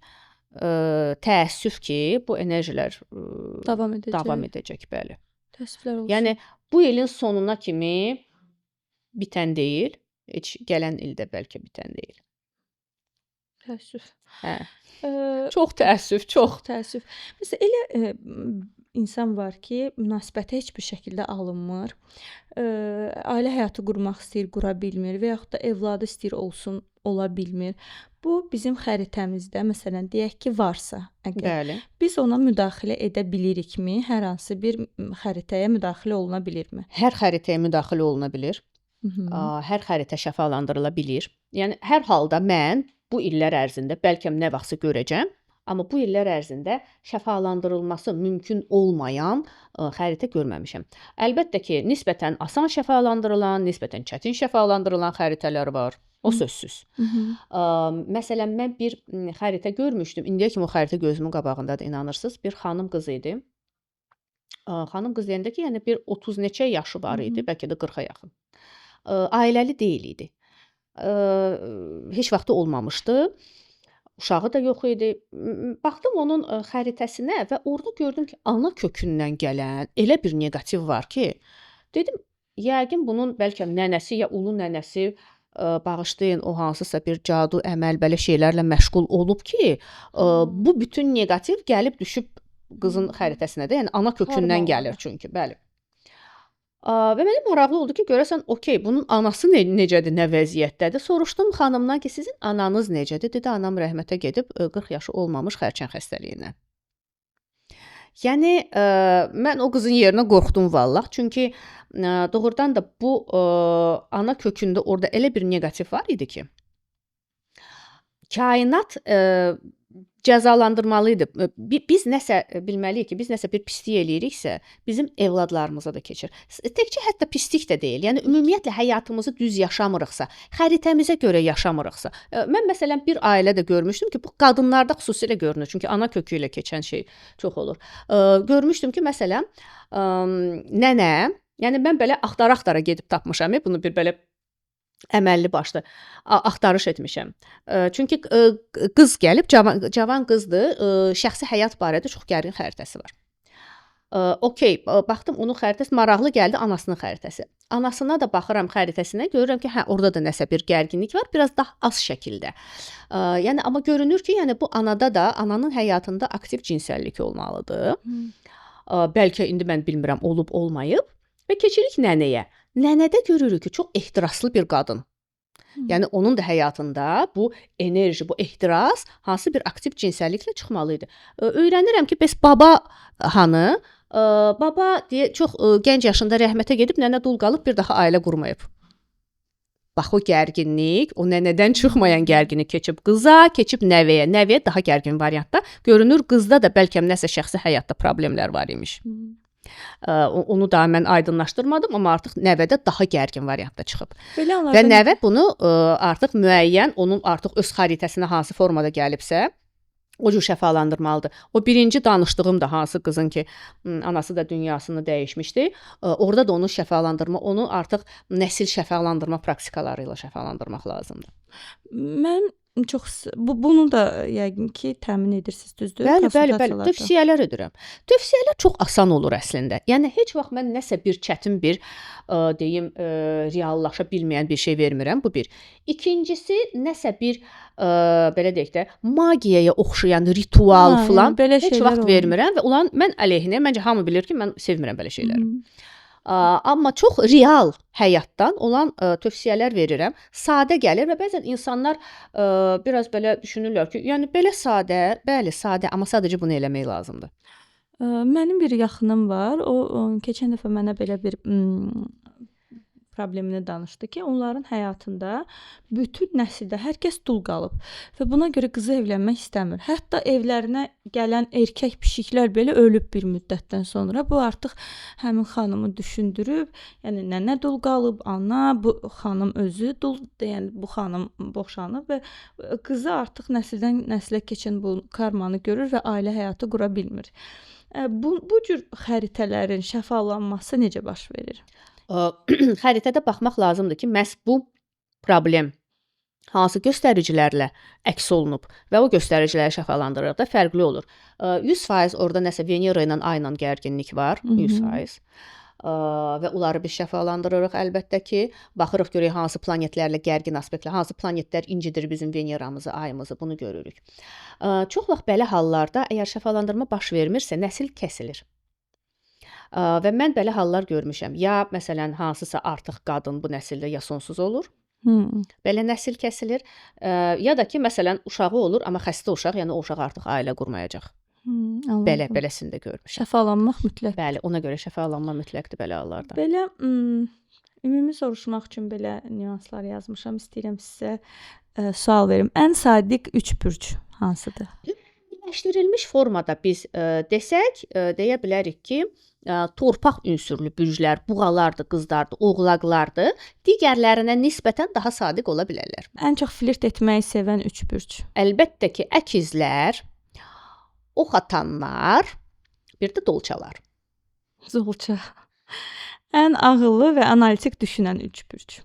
B: təəssüf ki, bu enerjilər davam edəcək, bəli.
A: Təəssüflər olsun.
B: Yəni bu ilin sonuna kimi bitən deyil, heç gələn ildə bəlkə bitən deyil.
A: Təəssüf.
B: Hə. Çox təəssüf, çox.
A: Təəssüf. Məsələn, elə insan var ki, münasibətə heç bir şəkildə alınmır. Ailə həyatı qurmaq istəyir, qura bilmir və yaxud da evladı istəyir olsun, ola bilmir. Bu bizim xəritəmizdə, məsələn, deyək ki, varsa, əgər
B: Bəli.
A: biz ona müdaxilə edə bilirikmi? Hər hansı bir xəritəyə müdaxilə oluna bilirmi?
B: Hər xəritəyə müdaxilə oluna bilir. Hər xəritə şəfalandırıla bilir. Yəni hər halda mən bu illər ərzində bəlkə nə vaxtsa görəcəm, amma bu illər ərzində şəfalandırılması mümkün olmayan xəritə görməmişəm. Əlbəttə ki, nisbətən asan şəfalandırılan, nisbətən çətin şəfalandırılan xəritələr var. O sözsüz. Məsələn, mən bir xəritə görmüşdüm. İndiyə kimi o xəritə gözümün qabağındadır, inanırsınız. Bir xanım qız idi. Xanım qız deyəndə ki, yəni bir 30 neçə yaşı var idi, bəlkə də 40-a yaxın. Ailəli deyil idi. Heç vaxtı olmamışdı. Uşağı da yox idi. Baxdım onun xəritəsinə və orada gördüm ki, ana kökündən gələn elə bir neqativ var ki, dedim, yəqin bunun bəlkə nənəsi ya ulu nənəsi bağışlayın, o hansısa bir cadu, əməl belə şeylərlə məşğul olub ki, bu bütün neqativ gəlib düşüb qızın xəritəsinə də, yəni ana kökündən gəlir çünki, bəli. Və mənə maraqlı oldu ki, görəsən, okey, bunun anası necədir, nə vəziyyətdədir? Soruşdum xanımdan ki, sizin ananız necədir? Dedi, anam rəhmətə gedib 40 yaşı olmamış xərçəng xəstəliyindən. Yəni, mən o qızın yerinə qorxdum vallah. Çünki doğrudan da bu ana kökündə orada elə bir neqativ var idi ki, kainat cəzalandırmalı idi. Biz nəsə bilməliyik ki, biz nəsə bir pislik eləyiriksə, bizim evladlarımıza da keçir. Təkcə hətta pislik də deyil. Yəni ümumiyyətlə həyatımızı düz yaşamırıqsa, xəritəmizə görə yaşamırıqsa. Mən məsələn bir ailə də görmüşdüm ki, bu qadınlarda xüsusilə görünür. Çünki ana kökü ilə keçən şey çox olur. Görmüşdüm ki, məsələn, nənə, yəni mən belə axtara-axtara gedib tapmışam, bunu bir belə əməlli başlı axtarış etmişəm. Çünki qız gəlib, cavan qızdır, şəxsi həyat barədə çox gərgin xəritəsi var. Okey, baxdım onun xəritəsi maraqlı gəldi, anasının xəritəsi. Anasına da baxıram xəritəsinə, görürəm ki, hə, orada da nəsə bir gərginlik var, biraz daha az şəkildə. Yəni amma görünür ki, yəni bu anada da, ananın həyatında aktiv cinsəllik olmalıdır. Bəlkə indi mən bilmirəm, olub olmayıb və keçirik nənəyə. Nənədə görürük ki, çox ehtiraslı bir qadın. Yəni onun da həyatında bu enerji, bu ehtiras hansı bir aktiv cinsəlliklə çıxmalı idi. Öyrənirəm ki, bəs baba hanı? Baba deyə çox gənc yaşında rəhmətə gedib, nənə dul qalıb, bir daha ailə qurmayıb. Bax o gərginlik, o nənədən çıxmayan gərginlik keçib qıza, keçib nəvəyə. Nəvəyə daha gərgin variantda. Görünür qızda da bəlkə nəsə şəxsi həyatda problemlər var imiş. Onu da mən aydınlaşdırmadım, amma artıq nəvədə daha gərgin variantda çıxıb. Və nəvə bunu artıq müəyyən, onun artıq öz xəritəsinə hansı formada gəlibsə, o cür şəfalandırmalıdır. O birinci danışdığım da hansı qızın ki, anası da dünyasını dəyişmişdi. Orada da onu şəfalandırma, onu artıq nəsil şəfalandırma praktikaları ilə şəfalandırmaq lazımdır.
A: Mən Bunu da yəqin ki, təmin edirsiniz, düzdür?
B: Bəli,
A: Konsultasiyalarda.
B: tövsiyələr edirəm. Tövsiyələr çox asan olur əslində. Yəni heç vaxt mən nəsə bir çətin bir deyim, reallaşa bilməyən bir şey vermirəm. Bu bir. İkincisi, nəsə bir belə deyək də, magiyaya oxşayan ritual
A: Yəni
B: filan
A: belə
B: heç
A: şeylər
B: vaxt
A: olmur.
B: vermirəm və ulan mən əleyhinə, məncə hamı bilir ki, mən sevmirəm belə şeyləri.
A: Hı.
B: Amma çox real həyatdan olan tövsiyələr verirəm. Sadə gəlir və bəzən insanlar biraz belə düşünürlər ki, yəni belə sadə, bəli, sadə, amma sadəcə bunu eləmək lazımdır.
A: Mənim bir yaxınım var. O keçən dəfə mənə belə bir problemini danışdı ki, onların həyatında bütün nəsildə hər kəs dul qalıb və buna görə qızı evlənmək istəmir. Hətta evlərinə gələn erkək pişiklər belə ölüb bir müddətdən sonra. Bu artıq həmin xanımı düşündürüb, yəni nənə dul qalıb, ana, bu xanım özü dul, yəni bu xanım boşanıb və qızı artıq nəsildən nəslə keçən bu karmanı görür və ailə həyatı qura bilmir. Bu cür xəritələrin şəfalanması necə baş verir?
B: Xəritədə baxmaq lazımdır ki, məhz bu problem hansı göstəricilərlə əks olunub və o göstəriciləri şəfalandırırıq da fərqli olur. 100% orada nəsə Venera ilə Ay ilə gərginlik var, 100%. Və onları biz şəfalandırırıq əlbəttə ki, baxırıq görək hansı planetlərlə gərgin aspektlər, hansı planetlər incidir bizim Veneramızı, Ayımızı, bunu görürük. Çox vaxt belə hallarda əgər şəfalandırma baş vermirsə, nəsil kəsilir. Və mən belə hallar görmüşəm. Ya məsələn hansısa artıq qadın bu nəsildə ya sonsuz olur. Belə nəsil kəsilir. Ya da ki məsələn uşağı olur, amma xəstə uşaq, yəni o uşaq artıq ailə qurmayacaq. Beləsini də görmüşəm.
A: Şəfalanmaq mütləq.
B: Bəli, ona görə şəfalanma mütləqdir belə hallarda.
A: Belə ümumi soruşmaq üçün belə nüanslar yazmışam. İstəyirəm sizə sual verim. Ən sadiq 3 bürc hansıdır?
B: Birləşdirilmiş formada biz desək, deyə bilərik ki, torpaq ünsürlü bürclər, buğalardır, qızlardır, oğlaqlardır, digərlərinə nisbətən daha sadiq ola bilərlər.
A: Ən çox flirt etməyi sevən 3 bürc.
B: Əlbəttə ki, əkizlər, ox atanlar, bir də dolçalar.
A: Dolça. Ən ağıllı və analitik düşünən 3 bürc.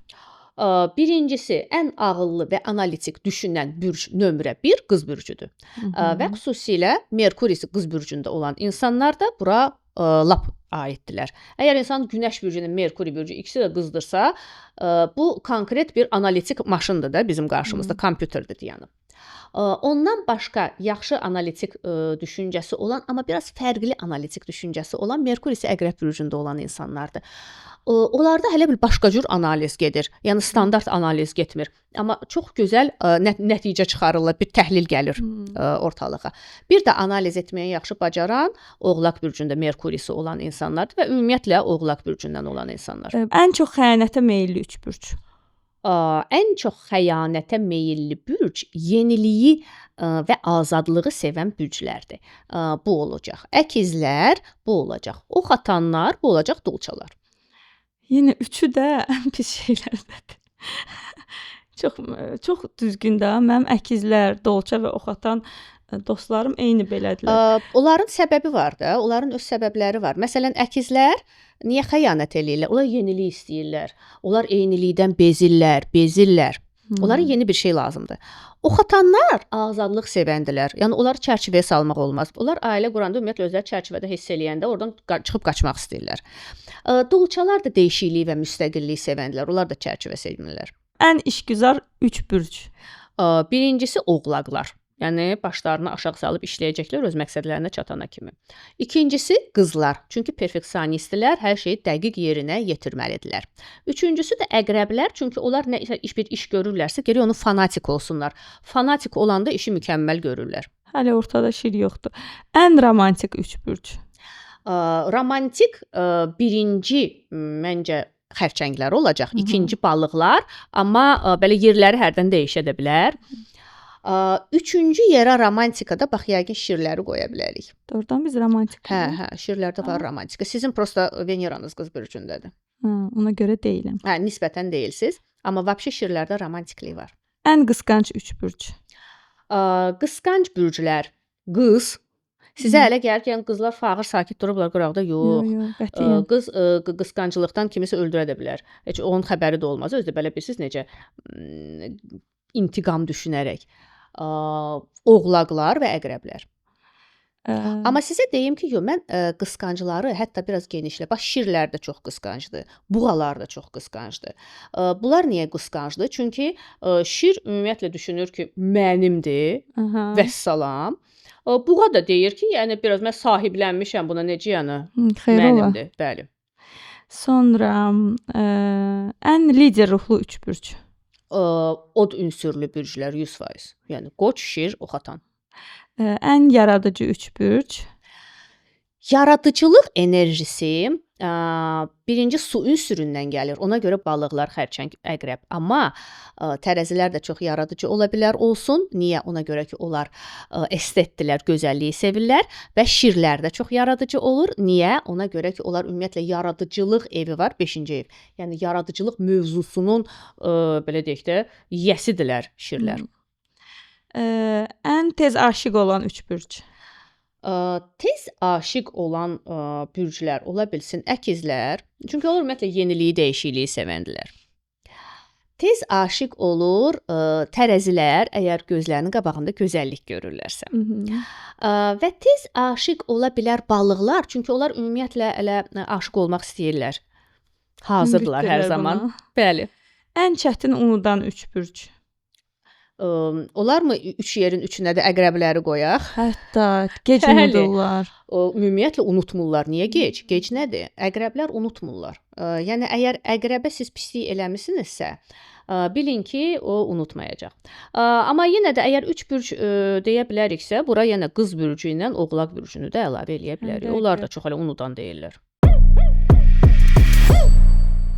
B: Birincisi, ən ağıllı və analitik düşünən bürc nömrə 1 qız bürcüdür. Və xüsusilə Merkurisi qız bürcündə olan insanlar da bura lap aiddirlər. Əgər insan Günəş bürcünün Merkuri bürcü ikisi də qızdırsa, bu konkret bir analitik maşındır da bizim qarşımızda, kompüterdir yəni. Ondan başqa yaxşı analitik düşüncəsi olan, amma biraz fərqli analitik düşüncəsi olan Merkurisi Əqrəb bürcündə olan insanlardır. Onlarda hələ bir başqa cür analiz gedir. Yəni standart analiz getmir. Amma çox gözəl nəticə çıxarırlar, bir təhlil gəlir ortalığa. Bir də analiz etməyi yaxşı bacaran Oğlaq bürcündə Merkurisi olan insanlardır və ümumiyyətlə Oğlaq bürcündən olan insanlar.
A: Ən çox xəyanətə meylli 3 bürc.
B: Ən çox xəyanətə meylli bürc yeniliyi və azadlığı sevən bürclərdir. Bu olacaq əkizlər, bu olacaq ox atanlar, bu olacaq dolçalar.
A: Yenə üçü də ən pis şeylərdədir. Çox düzgün də. Mənim əkizlər, dolça və ox atan dostlarım eyni belədirlər.
B: Onların səbəbi var da, onların öz səbəbləri var. Məsələn, əkizlər niyə xəyanət eləyirlər? Onlar yenilik istəyirlər. Onlar eynilikdən bezirlər. Onlara yeni bir şey lazımdır. Ox atanlar azadlıq sevəndilər. Yəni onları çərçivəyə salmaq olmaz. Onlar ailə quranda ümumiyyətlə özləri çərçivədə hiss eləyəndə oradan çıxıb qaçmaq istəyirlər. Dolçalar da dəyişiklik və müstəqillik sevəndilər. Onlar da çərçivə sevmirlər.
A: Ən işgüzar 3 bürc.
B: Birincisi oğlaqlar. Yəni başlarını aşağı salıb işləyəcəklər öz məqsədlərinə çatana kimi. İkincisi qızlar. Çünki perfeksionistlər hər şeyi dəqiq yerinə yetirməlidirlər. Üçüncüsü də əqrəblər. Çünki onlar nə bir iş görürlərsə, gərək onu fanatik olsunlar. Fanatik olanda işi mükəmməl görürlər.
A: Hələ ortada şir yoxdur. Ən romantik 3 bürc.
B: Romantik birinci məncə xərçənglər olacaq. İkinci balıqlar, amma belə yerləri hərdən dəyişə də bilər. Üçüncü yerə romantikada bax yəqin şirləri qoya bilərik.
A: Doğrudan biz romantik.
B: Hə, şirlərdə var romantika. Sizin prosta Veneranız qız bürcündədir.
A: Ona görə deyiləm.
B: Hə, nisbətən deyilsiz, amma vəbşi şirlərdə romantiklik var.
A: Ən qısqanc 3 bürc.
B: Qısqanc bürclər, qız. Sizə elə gəlir ki, yəni qızlar fağır sakit durublar qıraqda, yox.
A: Qətiyyən.
B: Qız qısqanclıqdan kimisə öldürə də bilər. Heç onun xəbəri də olmaz. Özü də belə bilirsiniz necə intiqam düşünərək. Oğlaqlar və əqrəblər. Amma sizə deyim ki, yox, mən qısqancları hətta biraz genişlə. Bax, şirlər də çox qısqancdır. Buğalar da çox qısqancdır. Bunlar niyə qısqancdır? Çünki şir ümumiyyətlə düşünür ki, mənimdir. Vəssalam. Buğa da deyir ki, yəni biraz mən sahiblənmişəm buna, necə yəni?
A: Xeyr ola.
B: Mənimdir. Bəli.
A: Sonra ən lider ruhlu üçbürc.
B: Od ünsürlü bürclər 100%. Yəni Qoç, Şir, Oxatan.
A: Ən yaradıcı üçbürc.
B: Yaradıcılıq enerjisi birinci su ünsüründən gəlir. Ona görə balıqlar, xərçəng, əqrəb. Amma tərəzilər də çox yaradıcı ola bilər olsun. Niyə? Ona görə ki, onlar estetdilər, gözəlliyi sevirlər və şirlər də çox yaradıcı olur. Niyə? Ona görə ki, onlar ümumiyyətlə yaradıcılıq evi var, 5-ci ev. Yəni yaradıcılıq mövzusunun belə deyək də yiyəsidirlər şirlər.
A: Ən tez aşiq olan üçbürc.
B: Tez aşiq olan bürclər ola bilsin əkizlər. Çünki onlar ümumiyyətlə yeniliyi, dəyişikliyi sevəndilər. Tez aşiq olur tərəzilər, əgər gözlərinin qabağında gözəllik görürlərsə. Və tez aşiq ola bilər balıqlar, çünki onlar ümumiyyətlə elə aşiq olmaq istəyirlər. Hazırdılar hər zaman. Bəli.
A: Ən çətin unudan üçbürc.
B: Olarmı 3 yerin üçünə də əqrəbləri qoyaq?
A: Hətta gec unudurlar.
B: Ümumiyyətlə unutmurlar. Niyə gec? Gec nədir? Əqrəblər unutmurlar. Yəni əgər əqrəbə siz pislik eləmisinizsə, bilin ki, o unutmayacaq. Amma yenə də əgər 3 bürc deyə biləriksə, bura yenə qız bürcü ilə oğlaq bürcünü də əlavə eləyə bilərik. Onlar da çox elə unudan deyirlər.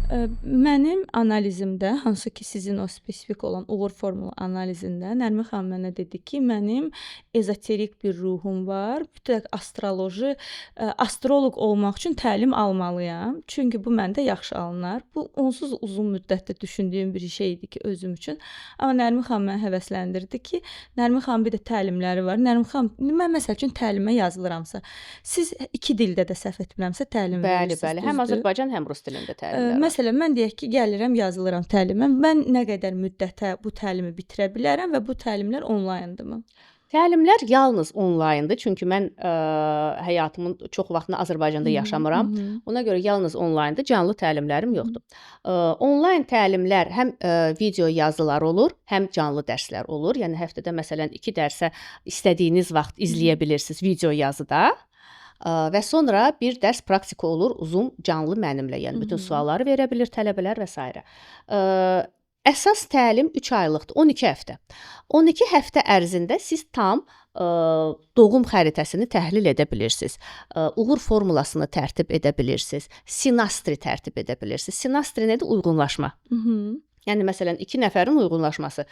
A: Mənim analizimdə, hansı ki sizin o spesifik olan uğur formulu analizində Nərmin xanım mənə dedi ki, mənim ezoterik bir ruhum var. Mütləq astroloji, astroloq olmaq üçün təlim almalıyam. Çünki bu məndə yaxşı alınar. Bu onsuz uzun müddətdə düşündüyüm bir şey idi ki, özüm üçün. Amma Nərmin xanım məni həvəsləndirdi ki, Nərmin xanım bir də təlimləri var. Nərmin xanım, mən məsəl üçün təlimə yazılıramsa, siz 2 dildə də səhv etmirəmsə təlim verirsiniz.
B: Bəli, həm Azərbaycan, həm rus dilində təlimlər var.
A: Məsələn, mən deyək ki, gəlirəm, yazılıram təlimə. Mən nə qədər müddətə bu təlimi bitirə bilərəm və bu təlimlər onlayndırmı?
B: Təlimlər yalnız onlayndır. Çünki mən həyatımın çox vaxtını Azərbaycanda yaşamıram. Ona görə yalnız onlayndır. Canlı təlimlərim yoxdur. Onlayn təlimlər həm video yazılar olur, həm canlı dərslər olur. Yəni həftədə məsələn 2 dərsə istədiyiniz vaxt izləyə bilirsiniz video yazıda. Və sonra bir dərs praktiki olur, uzun canlı mənimlə, yəni bütün sualları verə bilir tələbələr və s. Əsas təlim 3 aylıqdır, 12 həftə. 12 həftə ərzində siz tam doğum xəritəsini təhlil edə bilirsiniz. Uğur formulasını tərtib edə bilirsiniz. Sinastri tərtib edə bilirsiniz. Sinastri nədir? Uyğunlaşma. Yəni məsələn 2 nəfərin uyğunlaşması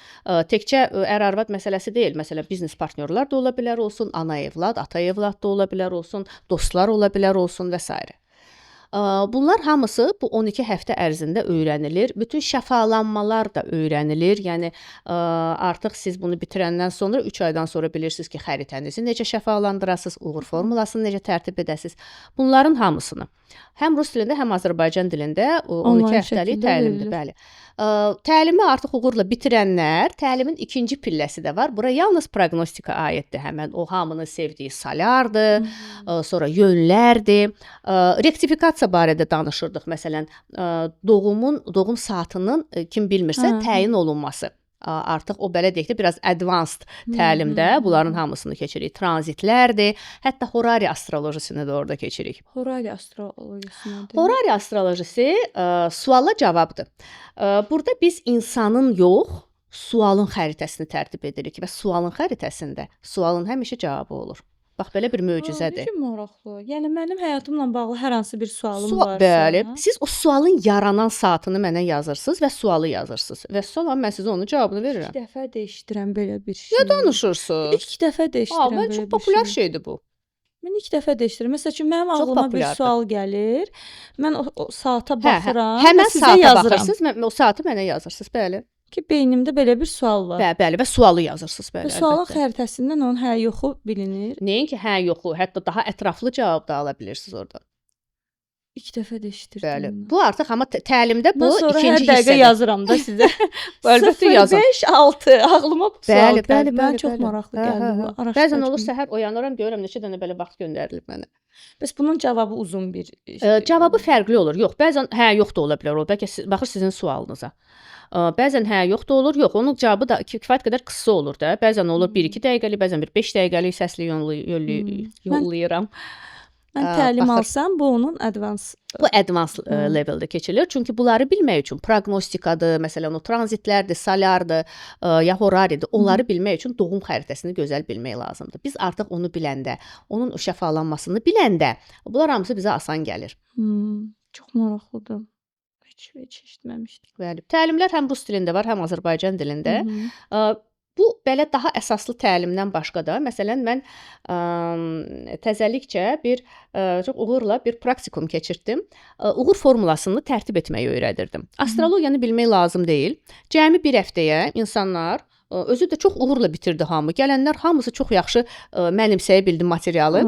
B: təkcə ər-arvad məsələsi deyil. Məsələn biznes partnyorlar da ola bilər olsun, ana evlad, ata evlad da ola bilər olsun, dostlar ola bilər olsun və s. Bunlar hamısı bu 12 həftə ərzində öyrənilir. Bütün şəfalanmalar da öyrənilir. Yəni artıq siz bunu bitirəndən sonra 3 aydan sonra bilirsiniz ki, xəritənizi necə şəfalandırasınız, uğur formulasını necə tərtib edəsiniz. Bunların hamısını həm rus dilində, həm Azərbaycan dilində 12 həftəlik təlimdir, bəli. Təlimi artıq uğurla bitirənlər, təlimin ikinci pilləsi də var. Bura yalnız proqnostika aiddir. Həmən o hamının sevdiyi salardır, sonra yönlərdir. Rektifikasiya barədə danışırdıq. Məsələn, doğum saatının kim bilmirsə təyin olunması. Artıq o belə deyək də biraz advanced təlimdə bunların hamısını keçirik. Tranzitlərdir, hətta Horari astrolojisini də orada keçirik.
A: Horari astrolojisi nədir?
B: Horari astrolojisi suala cavabdır. Burada biz insanın yox, sualın xəritəsini tərtib edirik və sualın xəritəsində sualın həmişə cavabı olur. Bax, belə bir möcüzədir.
A: Necə maraqlı. Yəni, mənim həyatımla bağlı hər hansı bir sualım varsa...
B: Bəli. Siz o sualın yaranan saatını mənə yazırsınız və sualı yazırsınız. Və sonra mən sizə onun cavabını verirəm.
A: 2 dəfə də eşidirəm belə bir şey.
B: Ya danışırsınız?
A: 2 dəfə də eşidirəm belə bir şey.
B: Çox populyar şeydir bu.
A: Mən 2 dəfə də eşidirəm. Məsəl üçün, mənim ağlıma bir sual gəlir. Mən o saata baxıram.
B: Həmən saata baxırsınız, o saatı mənə yazırsınız, bəli.
A: Ki, beynimdə belə bir sual var.
B: Bəli, və sualı yazırsınız, bəli.
A: Və sualın xəritəsindən onun hə yoxu bilinir.
B: Nəyin ki, hə yoxu, hətta daha ətraflı cavab da ala bilirsiniz oradan.
A: İlk dəfə də eşidirdim
B: Bəli.
A: bunu.
B: Bu artıq amma təlimdə bu
A: Bundan sonra hər
B: ikinci
A: dəqiqə
B: hissədir.
A: yazıram da sizə.
B: Bu əlbəttə yazın.
A: 05 6 ağlıma bu sual
B: Bəli,
A: gəldi.
B: bəli,
A: Mənə
B: bəli,
A: çox
B: bəli.
A: maraqlı
B: Hə,
A: gəldi
B: hə,
A: bu.
B: hə.
A: Araşdıracağım.
B: Bəzən olur səhər oyanıram, görürəm neçə dənə belə vaxt göndərilib mənə.
A: Bəs bunun cavabı uzun bir
B: Cavabı fərqli olur. Yox, bəzən hə, yox da ola bilər o. Bəlkə baxır sizin sualınıza. Bəzən hə, yox da olur. Yox, onun cavabı da kifayət qədər qısa olur da. Bəzən olur 1-2 dəqiqəlik, bəzən bir 5 dəqiqəlik səsli yollayıram.
A: Mən təlim
B: baxır.
A: alsam bu onun advance
B: Bu advanced leveldə keçilir. Çünki bunları bilmək üçün proqnostikadır, məsələn, o tranzitlərdir, solardır, ya horaridir. Onları bilmək üçün doğum xəritəsini gözəl bilmək lazımdır. Biz artıq onu biləndə, onun şəfalanmasını biləndə, bunlar hamısı bizə asan gəlir.
A: Çox maraqlıdır. Heç eşitməmişdim.
B: Bəli. Təlimlər həm rus dilində var, həm Azərbaycan dilində. Bu belə daha əsaslı təlimdən başqa da, məsələn, mən təzəlikcə bir çox uğurla bir praktikum keçirtdim. Uğur formulasını tərtib etməyi öyrədirdim. Astrologiyanı bilmək lazım deyil. Cəmi bir həftəyə insanlar özü də çox uğurla bitirdi hamı. Gələnlər hamısı çox yaxşı mənimsəyə bildi materialı.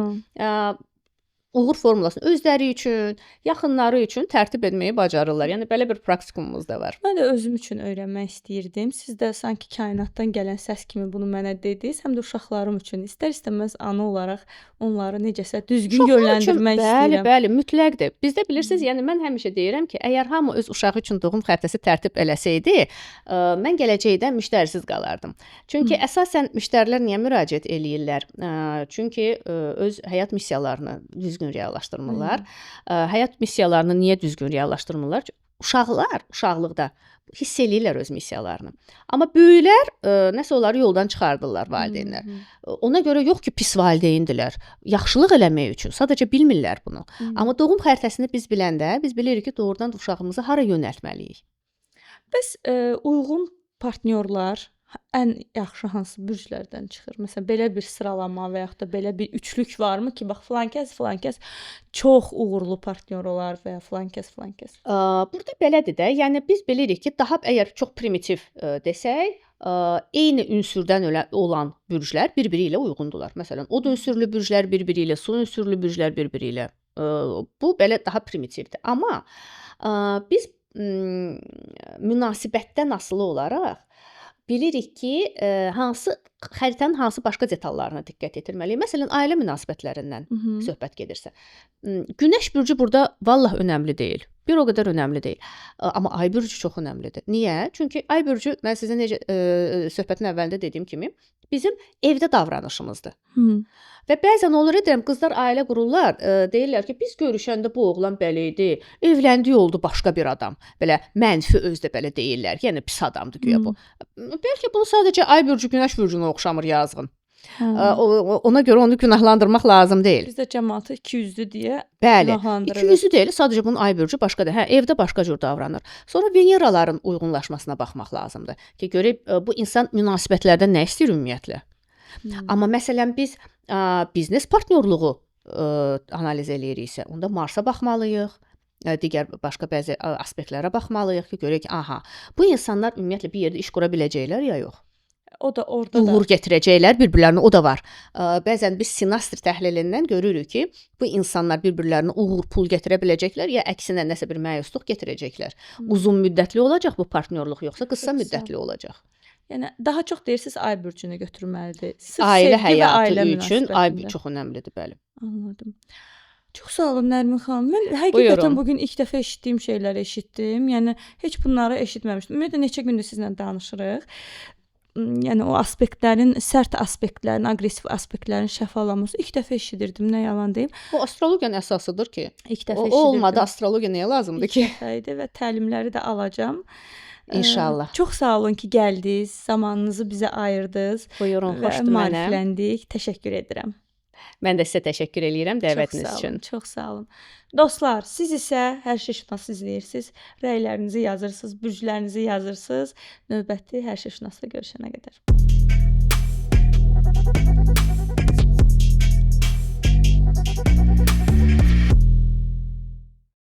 B: Uğur formulasını özləri üçün, yaxınları üçün tərtib etməyi bacarırlar. Yəni belə bir praktikumumuz da var.
A: Mən də özüm üçün öyrənmək istəyirdim. Siz də sanki kainatdan gələn səs kimi bunu mənə dediniz, həm də uşaqlarım üçün istər-istəməz ana olaraq onları necəsə düzgün yönləndirmək istəyirəm.
B: Bəli, mütləqdir. Bizdə bilirsiniz, yəni mən həmişə deyirəm ki, əgər hamı öz uşağı üçün doğum xəritəsi tərtib eləsəydi, mən gələcəkdən müştərisiz qalardım. Çünki əsasən müştərilər niyə müraciət eləyirlər? Çünki öz həyat missiyalarını düzgün reallaşdırmırlar. Həyat missiyalarını niyə düzgün reallaşdırmırlar? Uşaqlar uşaqlıqda hiss eləyirlər öz missiyalarını. Amma böyüklər nəsə onları yoldan çıxardırlar valideynlər. Ona görə yox ki, pis valideyndilər. Yaxşılıq eləmək üçün, sadəcə bilmirlər bunu. Amma doğum xəritəsini biz biləndə, biz bilirik ki, doğrudan da uşağımızı hara yönəltməliyik.
A: Bəs uyğun partnyorlar ən yaxşı hansı bürclərdən çıxır? Məsələn, belə bir sıralama və yaxud da belə bir üçlük varmı ki, bax filan kəs çox uğurlu partnyor olar və ya filan kəs.
B: Burada belədir də. Yəni biz bilirik ki, daha əgər çox primitiv desək, eyni ünsürdən olan bürclər bir-biri ilə uyğundurlar. Məsələn, od ünsürlü bürclər bir-biri ilə, su ünsürlü bürclər bir-biri ilə. Bu belə daha primitivdir. Amma biz münasibətdən asılı olaraq bilirik ki, xəritənin hansı başqa detallarına diqqət yetirməliyik. Məsələn, ailə münasibətlərindən söhbət gedirsə. Günəş bürcü burada vallah önəmli deyil. Bir o qədər önəmli deyil. Amma ay bürcü çox önəmlidir. Niyə? Çünki ay bürcü, mən sizə necə söhbətin əvvəlində dediyim kimi, bizim evdə davranışımızdır. Və bəzən olur edirəm, qızlar ailə qururlar, deyirlər ki, biz görüşəndə bu oğlan belə idi, evləndi oldu başqa bir adam. Belə mənfi özdə belə deyirlər. Yəni pis adamdır güya bu. Bəlkə bunu sadəcə ay bürcü günəş bürcünə oxşamır yazğın. Ona görə onu günahlandırmaq lazım deyil.
A: Bizdə cəmaatı 200-lü deyə
B: Bəli,
A: günahlandırırıq.
B: 200-lü deyil, sadəcə bunun ay bürcü başqadır. Hə, evdə başqa cür davranır. Sonra Veneraların uyğunlaşmasına baxmaq lazımdır ki, görək bu insan münasibətlərdə nə istəyir ümumiyyətlə. Amma məsələn biz biznes partnyorluğu analiz eləyiriksə, onda Marsa baxmalıyıq. Digər başqa bəzi aspektlərə baxmalıyıq ki, görək ki, aha, bu insanlar ümumiyyətlə bir yerdə iş qura biləcəklər ya yox.
A: O da orada da.
B: Uğur gətirəcəklər bir-birlərinə, o da var. Bəzən biz sinastri təhlilindən görürük ki, bu insanlar bir-birlərinə uğur, pul gətirə biləcəklər ya əksinə nəsə bir məyusluq gətirəcəklər. Uzun müddətli olacaq bu partnyorluq yoxsa qısa müddətli olacaq.
A: Yəni daha çox deyirsiniz ay bürcünü götürməlidir.
B: Ailə həyatı üçün ay çox önəmlidir, bəli.
A: Anladım. Çox sağ olun Nərmin xanım. Mən həqiqətən bu gün ilk dəfə eşitdiyim şeyləri eşitdim. Yəni heç bunları eşitməmişdim. Ümumiyyətlə neçə gündür sizlə danışırıq. Yəni o aspektlərin, sərt aspektlərin, aqressiv aspektlərin şəfalanması ilk dəfə eşidirdim, nə yalan deyim.
B: Bu astrologiyanın əsasıdır ki.
A: İlk dəfə
B: o
A: eşidirdim.
B: olmadı astrologiya nəyə lazımdır ki?
A: Və təlimləri də alacağam.
B: İnşallah.
A: Çox sağ olun ki, gəldiniz, zamanınızı bizə ayırdınız.
B: Buyurun,
A: və
B: xoşdur mənə.
A: maarifləndik. Təşəkkür edirəm.
B: Mən də sizə təşəkkür eləyirəm dəvətiniz üçün.
A: Çox sağ olun. Dostlar, siz isə Hər Şey Şünas izləyirsiniz. Rəylərinizi yazırsınız, bürclərinizi yazırsınız. Növbəti Hər Şey Şünasda görüşənə qədər.